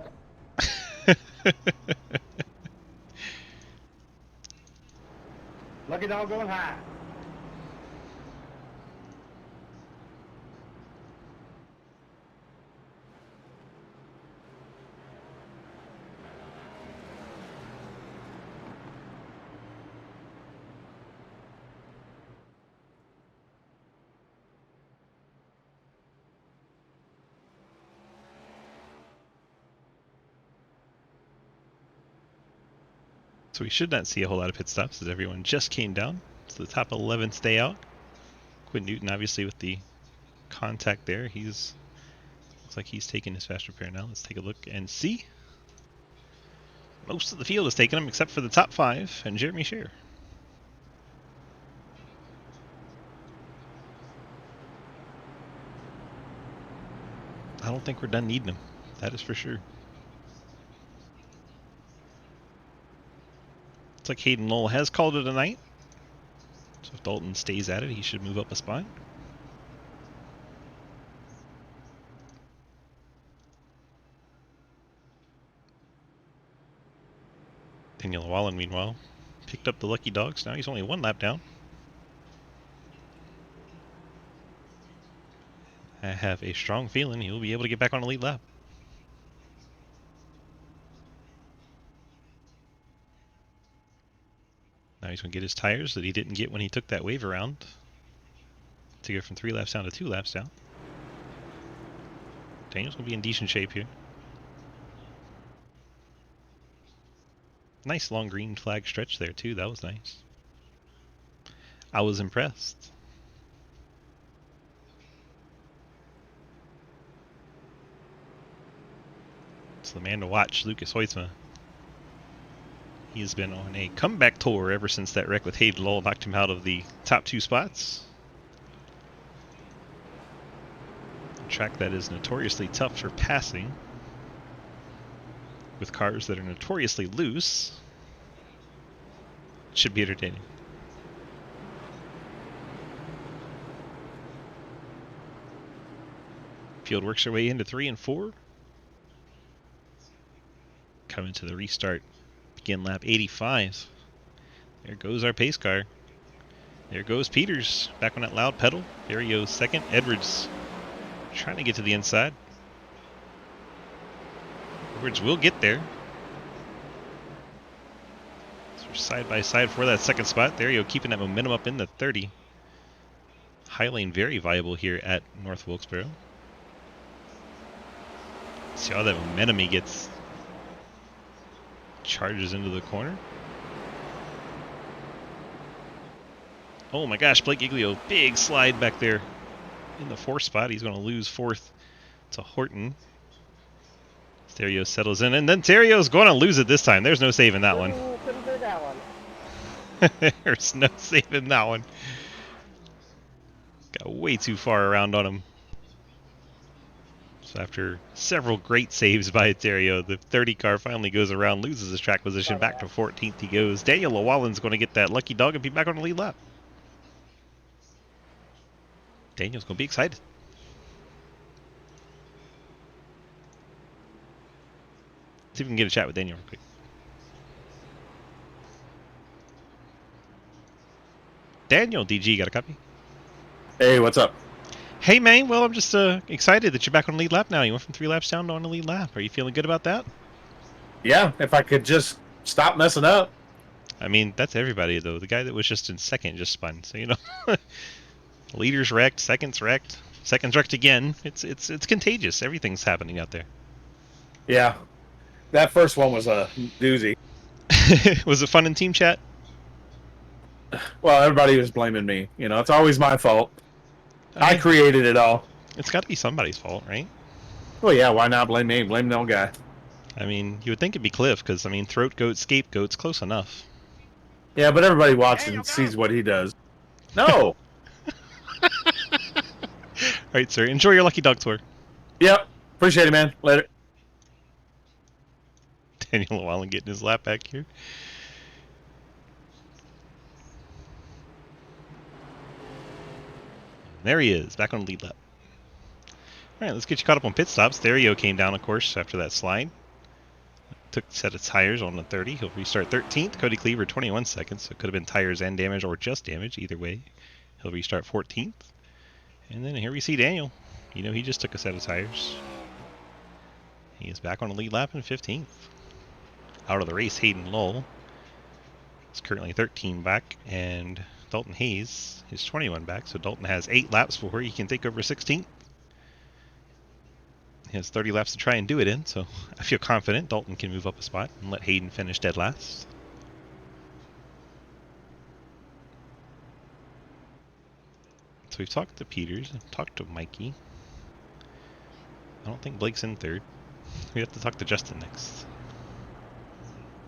Lucky dog going high. So we should not see a whole lot of pit stops as everyone just came down. So the top 11 stay out. Quinn Newton obviously with the contact there. Looks like he's taking his fast repair now. Let's take a look and see. Most of the field is taking him except for the top 5 and Jeremy Scherer. I don't think we're done needing him. That is for sure. Looks like Hayden Lowell has called it a night. So if Dalton stays at it, he should move up a spot. Daniel Wallen, meanwhile, picked up the lucky dogs. Now he's only 1 lap down. I have a strong feeling he'll be able to get back on a lead lap. Now he's going to get his tires that he didn't get when he took that wave around to go from 3 laps down to 2 laps down. Daniel's going to be in decent shape here. Nice long green flag stretch there too. That was nice. I was impressed. It's the man to watch, Lucas Huisma. He's been on a comeback tour ever since that wreck with Hayden Lowell knocked him out of the top 2 spots. A track that is notoriously tough for passing, with cars that are notoriously loose. It should be entertaining. Field works their way into 3 and 4. Coming to the restart. Begin lap 85. There goes our pace car. There goes Peters back on that loud pedal. There he goes second. Edwards trying to get to the inside. Edwards will get there. So we're side by side for that second spot. There you go, keeping that momentum up in the 30. High lane very viable here at North Wilkesboro. See all that momentum he gets. Charges into the corner. Oh my gosh, Blake Giglio, big slide back there in the 4th spot. He's going to lose 4th to Horton. Terrio settles in, and then Terrio's going to lose it this time. There's no saving that one. Couldn't do that one. There's no saving that one. Got way too far around on him. So after several great saves by Terrio, the 30 car finally goes around, loses his track position, back to 14th he goes. Daniel Llewellyn's going to get that lucky dog and be back on the lead lap. Daniel's going to be excited. See if we can get a chat with Daniel real quick. Daniel, DG, got a copy? Hey, what's up? Hey, man. Well, I'm just excited that you're back on the lead lap now. You went from 3 laps down to on the lead lap. Are you feeling good about that? Yeah, if I could just stop messing up. I mean, that's everybody, though. The guy that was just in 2nd just spun. So, you know, leader's wrecked, 2nd's wrecked, 2nd's wrecked again. It's contagious. Everything's happening out there. Yeah, that first one was a doozy. Was it fun in team chat? Well, everybody was blaming me. You know, it's always my fault. I created it all. It's got to be somebody's fault, right? Well, yeah, why not blame me? Blame the old guy. I mean, you would think it'd be Cliff, because, I mean, throat goat, scapegoat's close enough. Yeah, but everybody watches and sees what he does. No! Alright, sir. Enjoy your lucky dog tour. Yep. Appreciate it, man. Later. Daniel Llewellyn getting his lap back here. There he is, back on the lead lap. Alright, let's get you caught up on pit stops. Therio came down, of course, after that slide. Took a set of tires on the 30. He'll restart 13th. Cody Cleaver, 21 seconds. So it could have been tires and damage or just damage. Either way, he'll restart 14th. And then here we see Daniel. You know, he just took a set of tires. He is back on the lead lap in 15th. Out of the race, Hayden Lull is currently 13 back, and Dalton Hayes is 21 back. So Dalton has 8 laps before he can take over 16th. He has 30 laps to try and do it in, so I feel confident Dalton can move up a spot and let Hayden finish dead last. So we've talked to Peters, talked to Mikey. I don't think Blake's in 3rd. We have to talk to Justin next.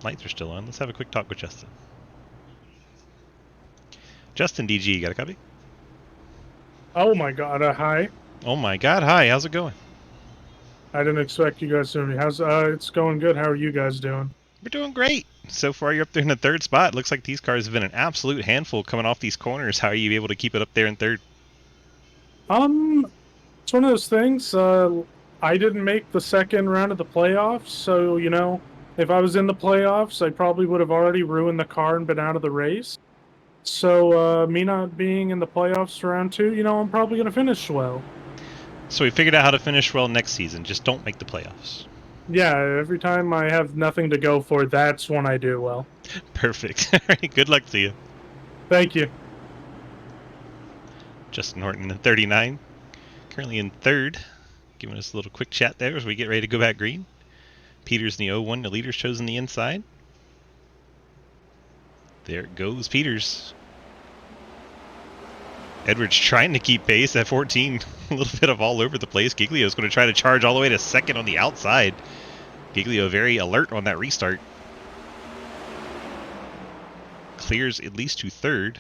Lights are still on. Let's have a quick talk with Justin. Justin, DG, got a copy? Oh my god, hi. Oh my god, hi, how's it going? I didn't expect you guys to hear me. How's it's going good. How are you guys doing? We're doing great. So far you're up there in the 3rd spot. Looks like these cars have been an absolute handful coming off these corners. How are you able to keep it up there in 3rd? It's one of those things. I didn't make the 2nd round of the playoffs, so you know, if I was in the playoffs, I probably would have already ruined the car and been out of the race. So me not being in the playoffs for round 2, you know, I'm probably going to finish well. So we figured out how to finish well next season. Just don't make the playoffs. Yeah, every time I have nothing to go for, that's when I do well. Perfect. All right, good luck to you. Thank you. Justin Horton in 39. Currently in 3rd. Giving us a little quick chat there as we get ready to go back green. Peters in the 01. The leader's chosen the inside. There it goes, Peters. Edwards trying to keep pace at 14. A little bit of all over the place. Giglio's going to try to charge all the way to 2nd on the outside. Giglio very alert on that restart. Clears at least to 3rd.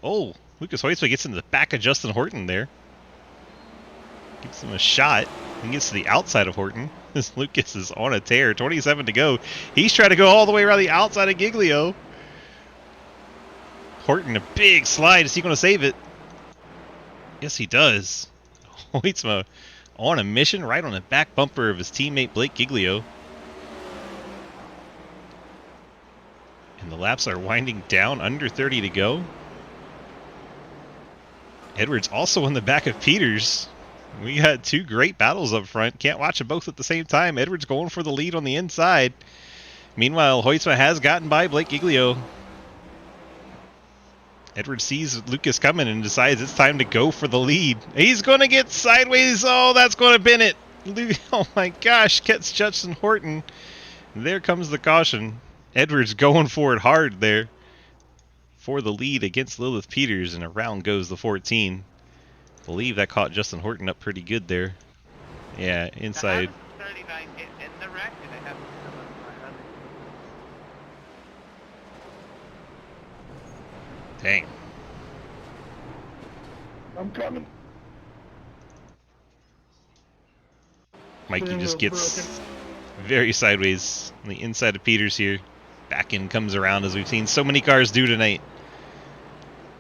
Oh, Lucas Hoytsma gets into the back of Justin Horton there. Gives him a shot. He gets to the outside of Horton. This Lucas is on a tear. 27 to go. He's trying to go all the way around the outside of Giglio. Horton, a big slide. Is he going to save it? Yes, he does. Hoytsma on a mission right on the back bumper of his teammate Blake Giglio. And the laps are winding down, under 30 to go. Edwards also on the back of Peters. We got 2 great battles up front. Can't watch them both at the same time. Edwards going for the lead on the inside. Meanwhile, Hoytsma has gotten by Blake Giglio. Edwards sees Lucas coming and decides it's time to go for the lead. He's going to get sideways. Oh, that's going to bin it. Oh my gosh, gets Justin Horton. There comes the caution. Edwards going for it hard there. for the lead against Lilith Peters, and around goes the 14. Believe that caught Justin Horton up pretty good there. Yeah, inside. 39 in the wreck, and I have Dang. I'm coming. Mikey Steering just wheel's gets very sideways on the inside of Peters here. Back in comes around, as we've seen so many cars do tonight.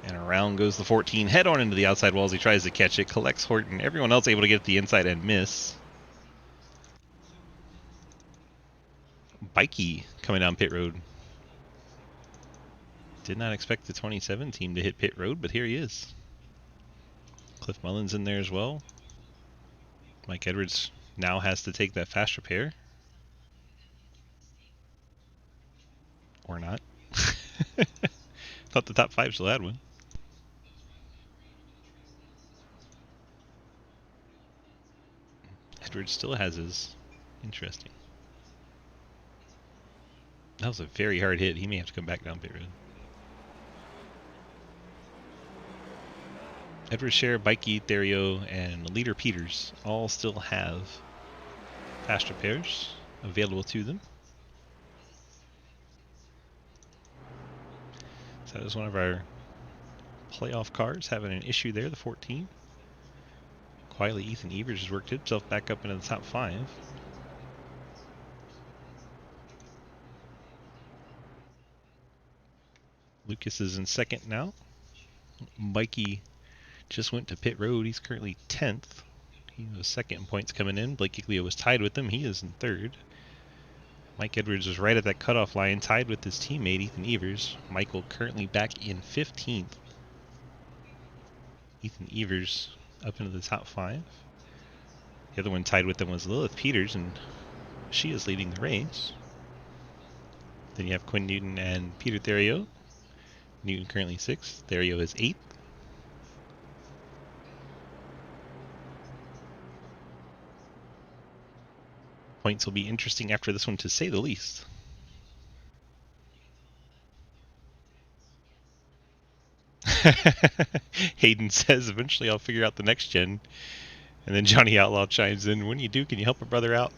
And around goes the 14, head on into the outside walls. He tries to catch it, collects Horton. Everyone else able to get the inside and miss. Bikey coming down pit road. Did not expect the 27 team to hit pit road, but here he is. Cliff Mullins in there as well. Mike Edwards now has to take that fast repair. Or not. Thought the top 5 still had one. Edwards still has his. Interesting. That was a very hard hit. He may have to come back down pit road. Edwards, Share, Bikey, Therio, and Leader Peters all still have fast repairs available to them. So that is one of our playoff cars having an issue there, the 14. Quietly, Ethan Evers has worked himself back up into the top 5. Lucas is in second now. Mikey just went to pit road. He's currently 10th. He was second in points coming in. Blake Giglio was tied with him. He is in third. Mike Edwards was right at that cutoff line, tied with his teammate Ethan Evers. Michael currently back in 15th. Ethan Evers up into the top 5. The other one tied with them was Lilith Peters, and she is leading the race. Then you have Quinn Newton and Peter Therio. Newton currently 6th. Therio is 8th. Points will be interesting after this one, to say the least. Hayden says, eventually I'll figure out the next gen. And then Johnny Outlaw chimes in, when you do, can you help a brother out?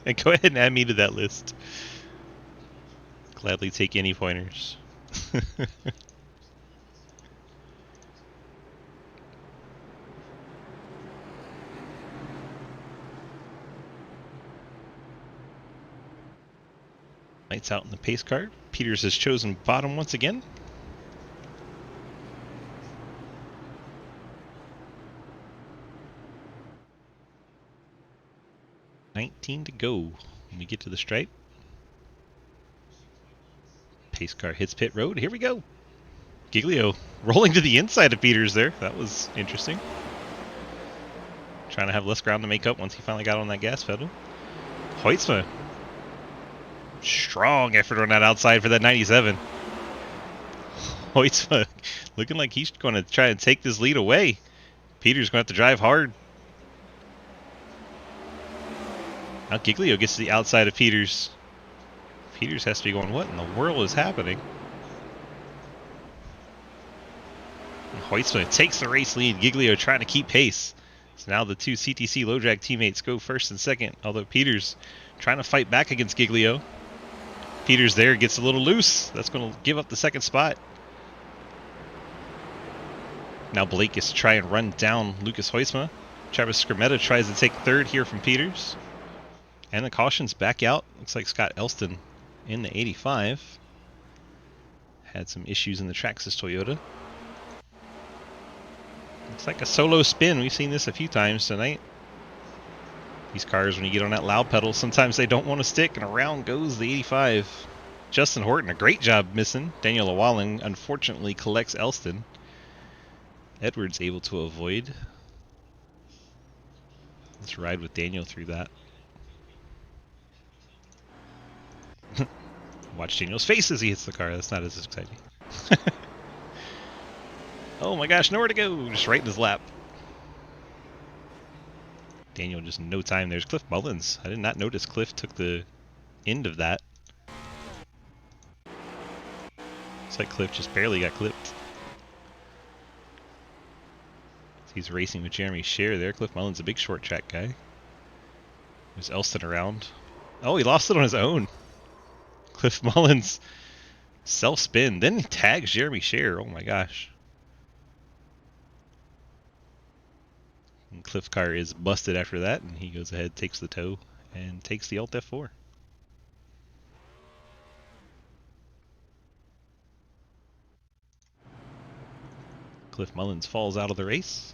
And go ahead and add me to that list. Gladly take any pointers. Lights out in the pace car. Peters has chosen bottom once again. $19 to go when we get to the stripe. Pace car hits pit road. Here we go. Giglio rolling to the inside of Peters there. That was interesting. Trying to have less ground to make up once he finally got on that gas pedal. Hoytsma. Strong effort on that outside for that 97. Hoytsma looking like he's going to try and take this lead away. Peters going to have to drive hard. Now Giglio gets to the outside of Peters. Peters has to be going, what in the world is happening? And Hoytsma takes the race lead. Giglio trying to keep pace. So now the two CTC low drag teammates go first and second, although Peters trying to fight back against Giglio. Peters there gets a little loose. That's going to give up the second spot. Now Blake gets to try and run down Lucas Hoytsma. Travis Skrmetta tries to take third here from Peters. And the caution's back out. Looks like Scott Elston in the 85. Had some issues in the Traxxas Toyota. Looks like a solo spin. We've seen this a few times tonight. These cars, when you get on that loud pedal, sometimes they don't want to stick, and around goes the 85. Justin Horton, a great job missing. Daniel Llewellyn unfortunately collects Elston. Edwards able to avoid. Let's ride with Daniel through that. Watch Daniel's face as he hits the car. That's not as exciting. Oh my gosh, nowhere to go. Just right in his lap. Daniel just no time. There's Cliff Mullins. I did not notice Cliff took the end of that. Looks like Cliff just barely got clipped. He's racing with Jeremy Scheer there. Cliff Mullen's a big short track guy. There's Elston around. Oh, he lost it on his own. Cliff Mullins self-spin, then tags Jeremy Scheer. Oh my gosh. And Cliff's car is busted after that, and he goes ahead, takes the tow, and takes the Alt F4. Cliff Mullins falls out of the race.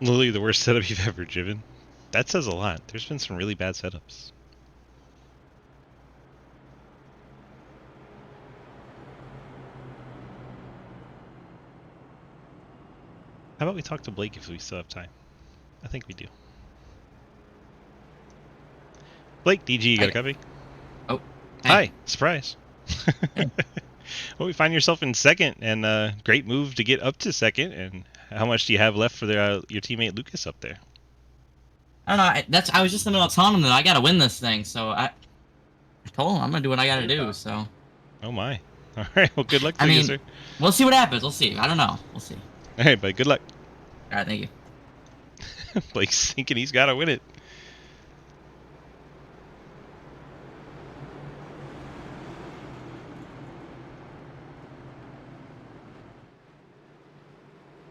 Literally the worst setup you've ever driven. That says a lot. There's been some really bad setups. How about we talk to Blake if we still have time? I think we do. Blake, DG, you got a copy? Oh. Hi. Surprise. Well, we find yourself in second, and great move to get up to second. And how much do you have left for your teammate Lucas up there? I don't know. I was just in the middle of telling him that I gotta win this thing, so I told him I'm gonna do what I gotta do. So. Oh my. All right. Well, good luck to you, sir. We'll see what happens. We'll see. I don't know. We'll see. All right, bud. Good luck. All right. Thank you. Blake's thinking he's got to win it.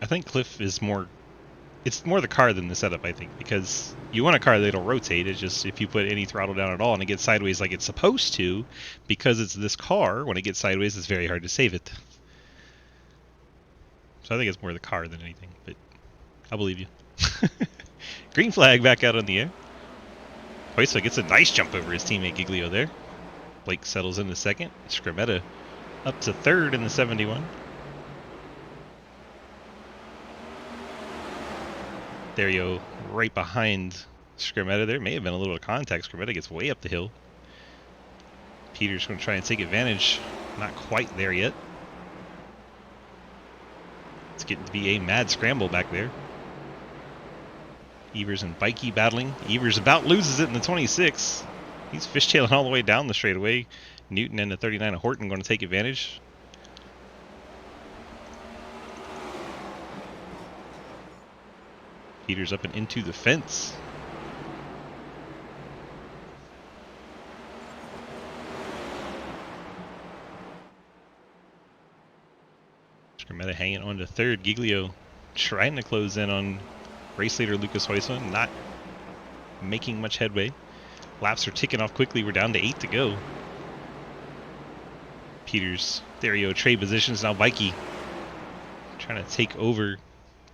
I think Cliff is more... It's more the car than the setup, I think, because you want a car that'll rotate. It's just if you put any throttle down at all and it gets sideways like it's supposed to, because it's this car, when it gets sideways, it's very hard to save it. So I think it's more the car than anything, but I believe you. Green flag back out on the air. Hoysa gets a nice jump over his teammate Giglio there. Blake settles into second. Scrimmetta up to third in the 71. Dario right behind Scrimmetta. There may have been a little contact. Scrimmetta gets way up the hill. Peter's going to try and take advantage. Not quite there yet. It's getting to be a mad scramble back there. Evers and Bikey battling. Evers about loses it in the 26. He's fishtailing all the way down the straightaway. Newton and the 39 of Horton going to take advantage. Peters up and into the fence. Scrimmetta hanging on to third. Giglio trying to close in on race leader Lucas Hoysa, not making much headway. Laps are ticking off quickly. We're down to 8 to go. Peters, Dario trade positions. Now Bikey trying to take over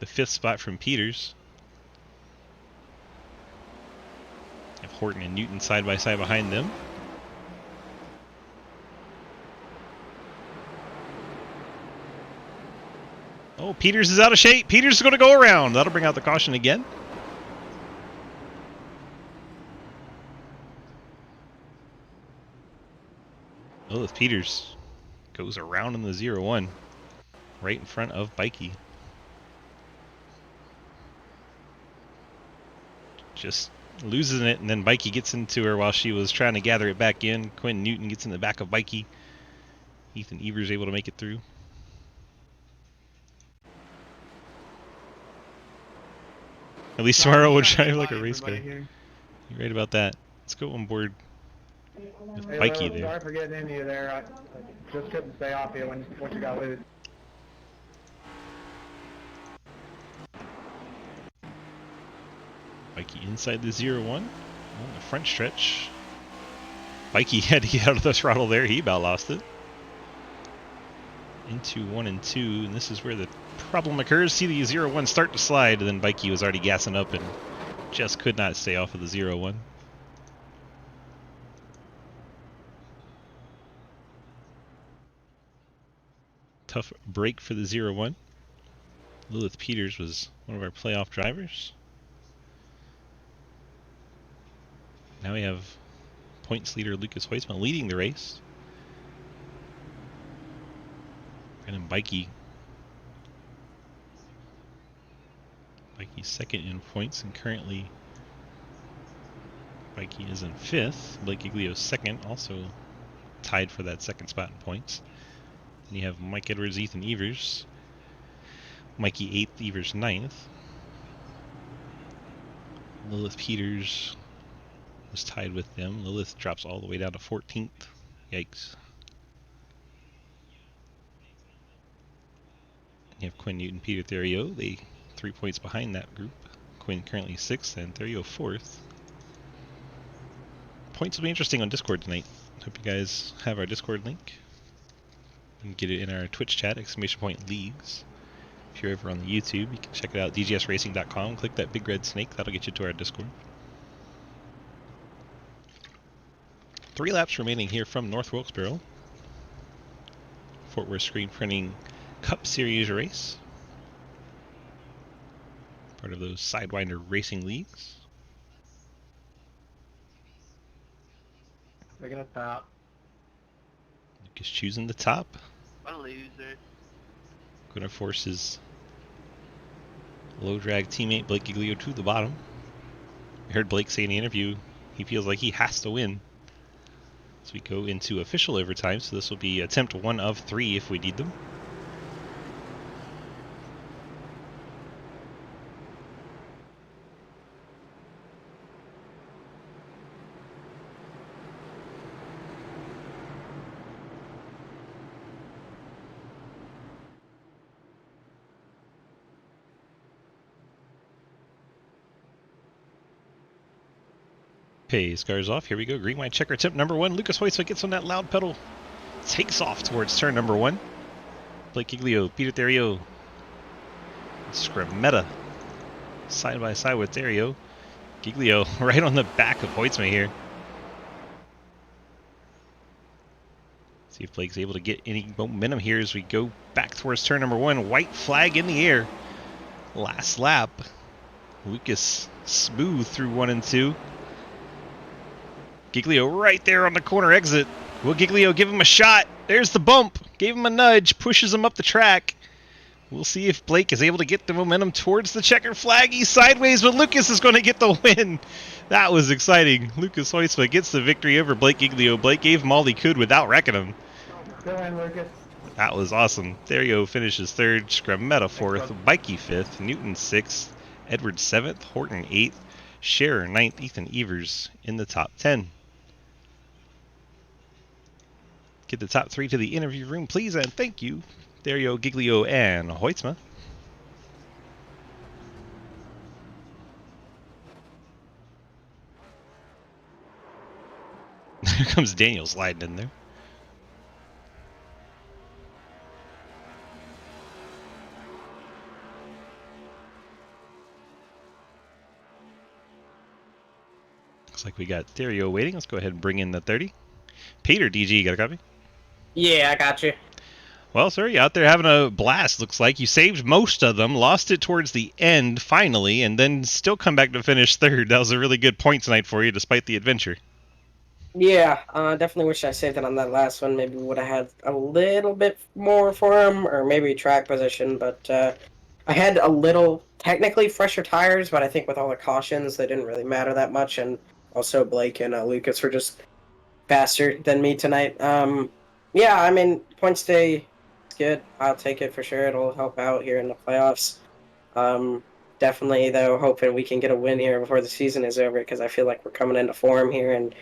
the 5th spot from Peters. Have Horton and Newton side by side behind them. Oh, Peters is out of shape. Peters is going to go around. That'll bring out the caution again. Lilith Peters goes around in the 0-1, right in front of Bikey. Just losing it, and then Bikey gets into her while she was trying to gather it back in. Quinn Newton gets in the back of Bikey. Ethan Evers able to make it through. At least tomorrow we'll drive like a race car. You're right about that. Let's go on board with Bikey there. Sorry for getting into you there. I just couldn't stay off you once you got loose. Bikey inside the 0-1 on the front stretch. Bikey had to get out of the throttle there. He about lost it. Into 1 and 2, and this is where the problem occurs. See the 0-1 start to slide, and then Bikey was already gassing up and just could not stay off of the 0-1. Tough break for the 0-1. Lilith Peters was one of our playoff drivers. Now we have points leader Lucas Hoisman leading the race. Brandon Bikey. Bikey's second in points, and currently Bikey is in 5th. Blake Giglio's second, also tied for that second spot in points. And you have Mike Edwards, Ethan Evers. Mikey 8th, Evers 9th. Lilith Peters was tied with them. Lilith drops all the way down to 14th. Yikes. You have Quinn Newton, Peter Theriot. They 3 points behind that group. Quinn currently 6th and Theriot 4th. Points will be interesting on Discord tonight. Hope you guys have our Discord link. You can get it in our Twitch chat, !leagues. If you're over on the YouTube, you can check it out, dgsracing.com. Click that big red snake. That'll get you to our Discord. 3 laps remaining here from North Wilkesboro. Fort Worth Screen Printing Cup Series race. Part of those Sidewinder racing leagues. They're gonna top. Lucas choosing the top. What a loser. Gonna force his low drag teammate Blake Giglio to the bottom. I heard Blake say in the interview he feels like he has to win. So we go into official overtime, so this will be attempt 1 of 3 if we need them. Okay, scars off. Here we go. Green, white, checker, attempt number 1. Lucas Hoisman gets on that loud pedal. Takes off towards turn number 1. Blake Giglio, Peter Theriot. Scrametta. Side by side with Theriot. Giglio right on the back of Hoisman here. See if Blake's able to get any momentum here as we go back towards turn number 1. White flag in the air. Last lap. Lucas smooth through 1 and 2. Giglio right there on the corner exit. Will Giglio give him a shot? There's the bump. Gave him a nudge. Pushes him up the track. We'll see if Blake is able to get the momentum towards the checker flag. He's sideways, but Lucas is going to get the win. That was exciting. Lucas Hoisman gets the victory over Blake Giglio. Blake gave him all he could without wrecking him. Go in, Lucas. That was awesome. Theriot finishes 3rd. Scrametta 4th. Bikey 5th. Newton 6th. Edwards 7th. Horton 8th. Scherer 9th. Ethan Evers in the top 10. Get the top 3 to the interview room, please, and thank you, Theriot, Giglio, and Hoisman. Here comes Daniel sliding in there. Looks like we got Theriot waiting. Let's go ahead and bring in the 30. Peter, DG, you got a copy? Yeah, I got you. Well, sir, you're out there having a blast, looks like. You saved most of them, lost it towards the end, finally, and then still come back to finish 3rd. That was a really good point tonight for you, despite the adventure. Yeah, definitely wish I saved it on that last one. Maybe would have had a little bit more for him, or maybe track position, but I had a little, technically, fresher tires, but I think with all the cautions, they didn't really matter that much, and also Blake and Lucas were just faster than me tonight. Yeah, I mean, points day is good. I'll take it for sure. It'll help out here in the playoffs. Definitely, though, hoping we can get a win here before the season is over, because I feel like we're coming into form here, and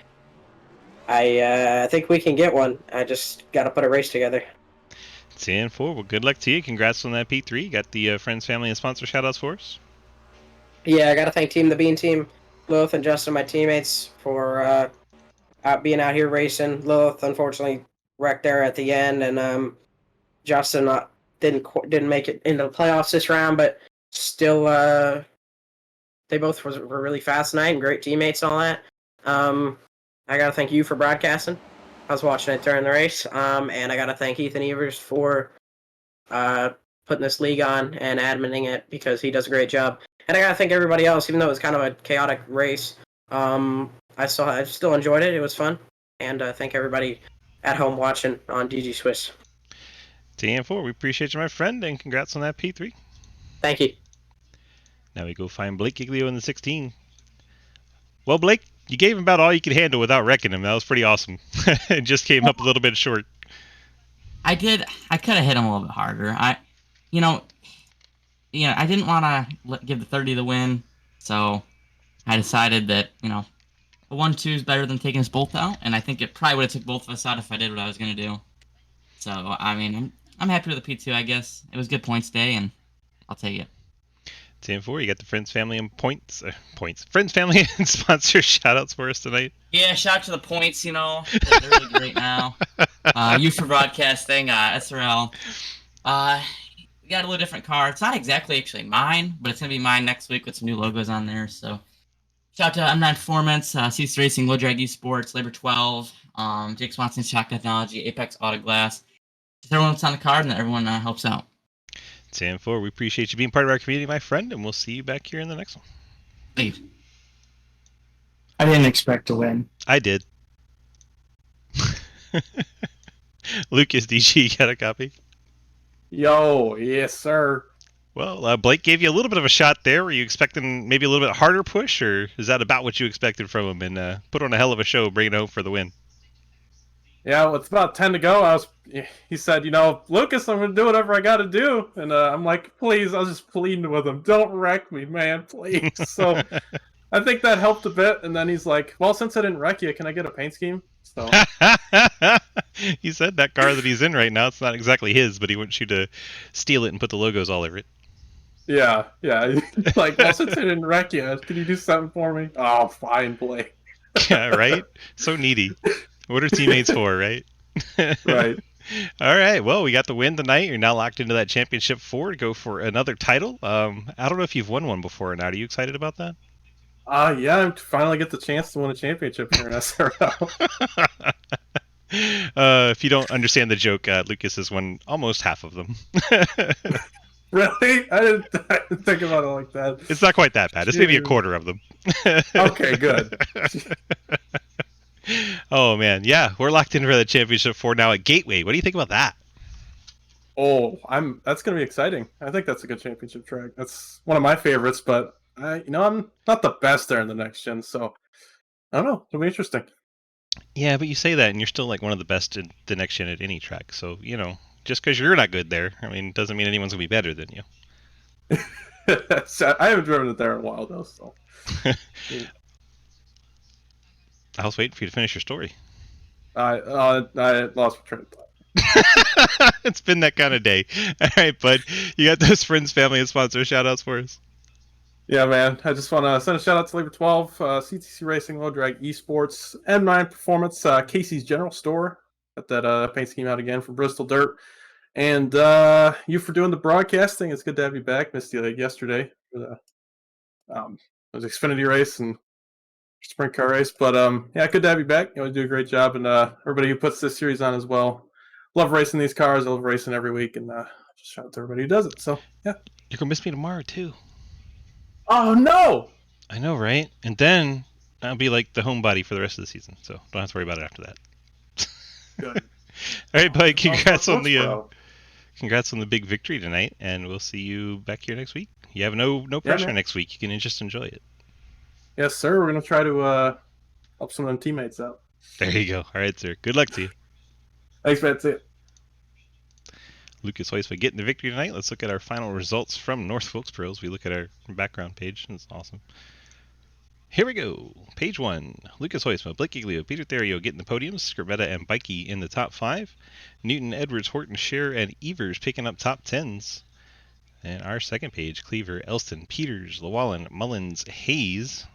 I think we can get one. I just got to put a race together. 10-4. Well, good luck to you. Congrats on that P3. You got the friends, family, and sponsor shout-outs for us? Yeah, I got to thank Team The Bean Team, Lilith and Justin, my teammates, for being out here racing. Lilith, unfortunately, wrecked there at the end, and Justin didn't make it into the playoffs this round, but still they both were really fast tonight and great teammates and all that. I gotta thank you for broadcasting. I was watching it during the race, and I gotta thank Ethan Evers for putting this league on and adminning it because he does a great job. And I gotta thank everybody else, even though it was kind of a chaotic race. I still enjoyed it. It was fun, and thank everybody at home watching on DG Swiss. TM4, we appreciate you, my friend, and congrats on that P3. Thank you. Now we go find Blake Giglio in the 16. Well, Blake, you gave him about all you could handle without wrecking him. That was pretty awesome. It just came up a little bit short. I could have hit him a little bit harder. I didn't want to give the 30 the win, so I decided that, a 1-2 is better than taking us both out, and I think it probably would have took both of us out if I did what I was going to do. So, I mean, I'm happy with the P2, I guess. It was good points day, and I'll take it. 10-4, you got the Friends, Family, and Friends, Family, and sponsor shout-outs for us tonight. Yeah, shout out to the points, they're really great now. You for broadcasting, SRL. We got a little different car. It's not exactly actually mine, but it's going to be mine next week with some new logos on there, so... Shout out to M9 Performance, CC Racing, Low Drag Esports, Labor 12, Jake Swanson, Shock Technology, Apex Auto Glass. Just everyone that's on the card and that everyone helps out. 10-4, we appreciate you being part of our community, my friend, and we'll see you back here in the next one. Leave. I didn't expect to win. I did. Lucas DG, got a copy? Yo, yes, sir. Well, Blake gave you a little bit of a shot there. Were you expecting maybe a little bit harder push, or is that about what you expected from him? And put on a hell of a show, bringing it home for the win. Yeah, well, it's about 10 to go. He said, Lucas, I'm going to do whatever I got to do. And I'm like, please, I was just pleading with him. Don't wreck me, man, please. So I think that helped a bit. And then he's like, well, since I didn't wreck you, can I get a paint scheme? So he said that car that he's in right now, it's not exactly his, but he wants you to steal it and put the logos all over it. Yeah. Like, well, since I didn't wreck you, can you do something for me? Oh, fine, Blake. Yeah, right? So needy. What are teammates for, right? Right. All right. Well, we got the win tonight. You're now locked into that championship 4 to go for another title. I don't know if you've won one before or not. Are you excited about that? Yeah, I finally get the chance to win a championship here in SRL. If you don't understand the joke, Lucas has won almost half of them. Really? I didn't think about it like that. It's not quite that bad. It's maybe a quarter of them. Okay, good. Oh, man. Yeah, we're locked in for the championship 4 now at Gateway. What do you think about that? Oh, that's going to be exciting. I think that's a good championship track. That's one of my favorites, but I'm not the best there in the next gen, so I don't know. It'll be interesting. Yeah, but you say that, and you're still like one of the best in the next gen at any track. So, just because you're not good there, doesn't mean anyone's going to be better than you. So, I haven't driven it there in a while, though, so. I was waiting for you to finish your story. I lost my train of thought. It's been that kind of day. All right, bud. You got those friends, family, and sponsor shout-outs for us? Yeah, man. I just want to send a shout-out to Labor 12, CTC Racing, Low Drag Esports, M9 Performance, Casey's General Store. Got that paint scheme out again from Bristol Dirt. And you for doing the broadcasting. It's good to have you back. Missed you yesterday for the it was Xfinity race and sprint car race. But yeah, good to have you back. You do a great job. And everybody who puts this series on as well. Love racing these cars. I love racing every week. And just shout out to everybody who does it. So, yeah. You're going to miss me tomorrow, too. Oh, no! I know, right? And then I'll be like the homebody for the rest of the season. So don't have to worry about it after that. Good. All right, buddy. Congrats on the big victory tonight, and we'll see you back here next week. You have no pressure next week. You can just enjoy it. Yes, sir. We're gonna try to help some of them teammates out. There you go. All right, sir. Good luck to you. Thanks, man. See ya. Lucas Hoisman getting the victory tonight. Let's look at our final results from North Wilkesboro as we look at our background page. It's awesome. Here we go. Page 1. Lucas Hoisma, Blake Giglio, Peter Therio getting the podiums. Scrivetta and Bikey in the top 5. Newton, Edwards, Horton, Scherer, and Evers picking up top 10s. And our second page, Cleaver, Elston, Peters, Llewellyn, Mullins, Hayes.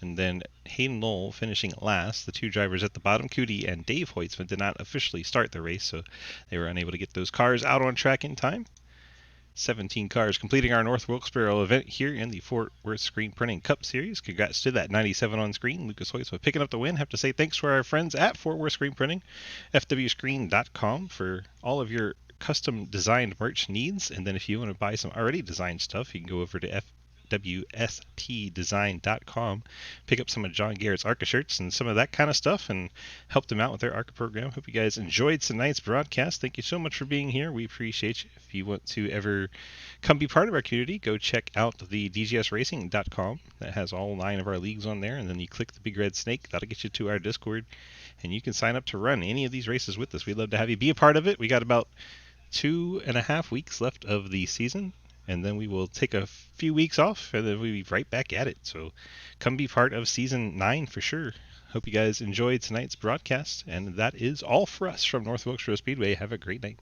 And then Hayden Knoll finishing last. The two drivers at the bottom, Cootie and Dave Hoitzman, did not officially start the race, so they were unable to get those cars out on track in time. 17 cars completing our North Wilkesboro event here in the Fort Worth Screen Printing Cup Series. Congrats to that 97 on screen, Lucas Hoyt, for picking up the win. Have to say thanks to our friends at Fort Worth Screen Printing, fwscreen.com, for all of your custom designed merch needs. And then if you want to buy some already designed stuff, you can go over to wstdesign.com, pick up some of John Garrett's ARCA shirts and some of that kind of stuff and help them out with their ARCA program. Hope you guys enjoyed tonight's broadcast. Thank you so much for being here. We appreciate you. If you want to ever come be part of our community, go check out the dgsracing.com. That has all 9 of our leagues on there, and then you click the big red snake. That'll get you to our Discord, and you can sign up to run any of these races with us. We'd love to have you be a part of it. We got about 2.5 weeks left of the season, and then we will take a few weeks off, and then we'll be right back at it. So come be part of Season 9 for sure. Hope you guys enjoyed tonight's broadcast, and that is all for us from North Wilkesboro Speedway. Have a great night.